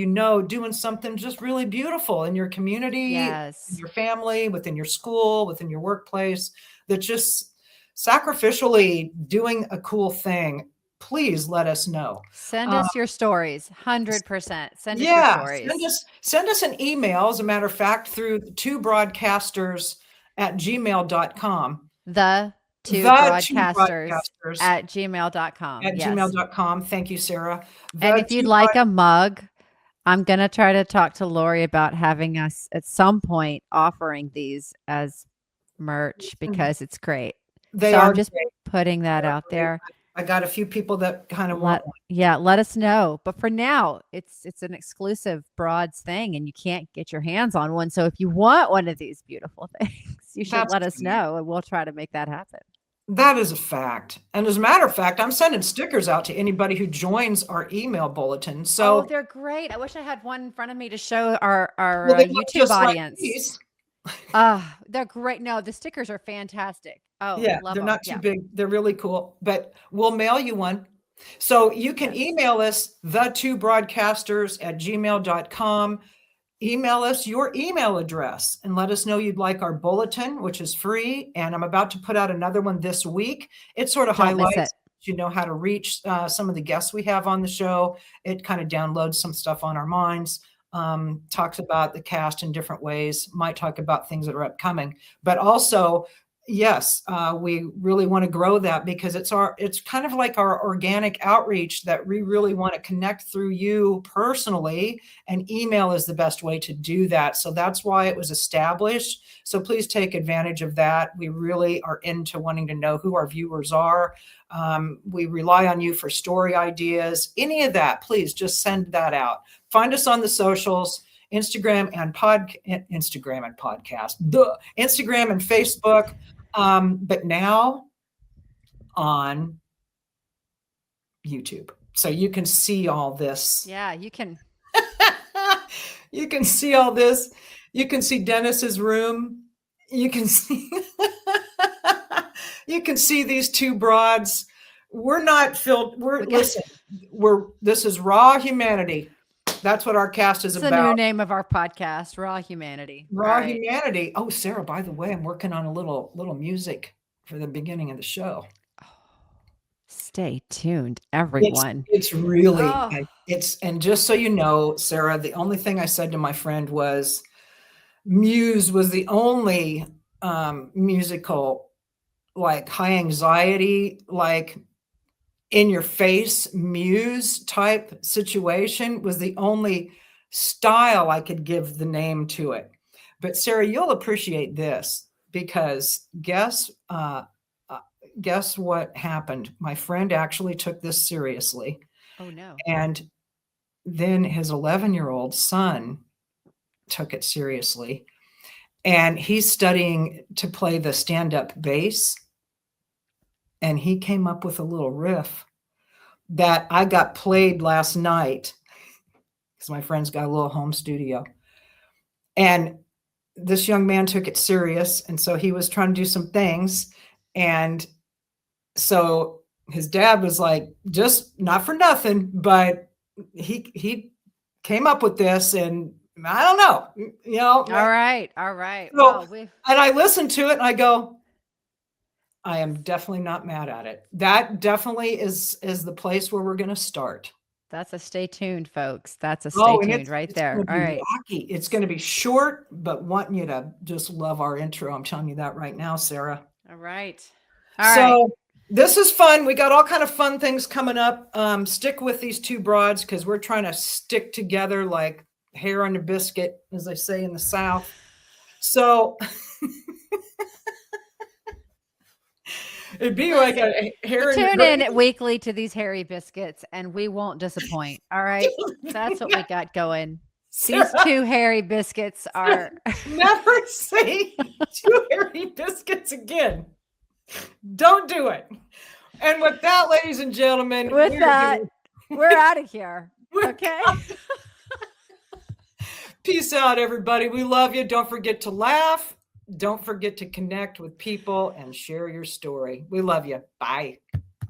A: doing something just really beautiful in your community, in your family, within your school, within your workplace, that just sacrificially doing a cool thing, please let us know.
B: Send us your stories. 100%. Send us your stories.
A: Send us an email, as a matter of fact, through twobroadcasters@gmail.com.
B: The two broadcasters at gmail.com.
A: Gmail.com. Thank you, Sarah.
B: And if you'd like a mug, I'm going to try to talk to Lori about having us at some point offering these as merch, because it's great.
A: I'm
B: just putting that out there.
A: I got a few people that kind of want one.
B: Yeah, let us know. But for now, it's an exclusive Broads thing, and you can't get your hands on one. So if you want one of these beautiful things, you should
A: That's
B: let us
A: sweet.
B: know, and we'll try to make that happen.
A: That is a fact. And as a matter of fact, I'm sending stickers out to anybody who joins our email bulletin. So
B: they're great. I wish I had one in front of me to show our
A: well, they're not
B: YouTube
A: just like
B: audience.
A: these.
B: They're great. No, the stickers are fantastic. Oh,
A: Yeah,
B: love
A: they're
B: them.
A: not too big. They're really cool, but we'll mail you one. So you can email us, the2broadcasters@gmail.com. Email us your email address and let us know you'd like our bulletin, which is free. And I'm about to put out another one this week. It sort of highlights, you know, how to reach some of the guests we have on the show. It kind of downloads some stuff on our minds, talks about the cast in different ways, might talk about things that are upcoming, but also, yes, we really want to grow that because it's kind of like our organic outreach that we really want to connect through you personally, and email is the best way to do that. So that's why it was established. So please take advantage of that. We really are into wanting to know who our viewers are. We rely on you for story ideas, any of that, please just send that out. Find us on the socials, Instagram and podcast, Instagram and Facebook. But now on YouTube. So you can see all this.
B: Yeah, you can.
A: You can see all this. You can see Dennis's room. You can see you can see these two broads. We're not filled. This is raw humanity. That's what our cast is about.
B: It's the new name of our podcast, Raw Humanity.
A: Raw Humanity. Oh, Sarah, by the way, I'm working on a little music for the beginning of the show.
B: Oh, stay tuned, everyone.
A: It's really, and just so you know, Sarah, the only thing I said to my friend was Muse was the only musical, like high anxiety, like in your face Muse type situation was the only style I could give the name to it. But Sarah, you'll appreciate this because guess what happened? My friend actually took this seriously.
B: Oh no.
A: And then his 11-year-old son took it seriously. And he's studying to play the stand-up bass. And he came up with a little riff that I got played last night because my friend's got a little home studio. And this young man took it serious. And so he was trying to do some things. And so his dad was like, just not for nothing, but he came up with this, and I don't know, you know.
B: All right.
A: So, and I listened to it and I go, I am definitely not mad at it. That definitely is the place where we're going to start.
B: That's a stay tuned, folks. That's a stay tuned right there. All right.
A: Rocky. It's going to be short, but wanting you to just love our intro. I'm telling you that right now, Sarah.
B: All right.
A: So this is fun. We got all kind of fun things coming up. Stick with these two broads because we're trying to stick together like hair on a biscuit, as they say in the South. So it'd be like a hair.
B: Tune in weekly to these hairy biscuits, and we won't disappoint. All right, that's what we got going. Sarah, these two hairy biscuits are.
A: Never say two hairy biscuits again. Don't do it. And with that, ladies and gentlemen,
B: we're out of here. Okay.
A: Peace out, everybody. We love you. Don't forget to laugh. Don't forget to connect with people and share your story. We love you. Bye.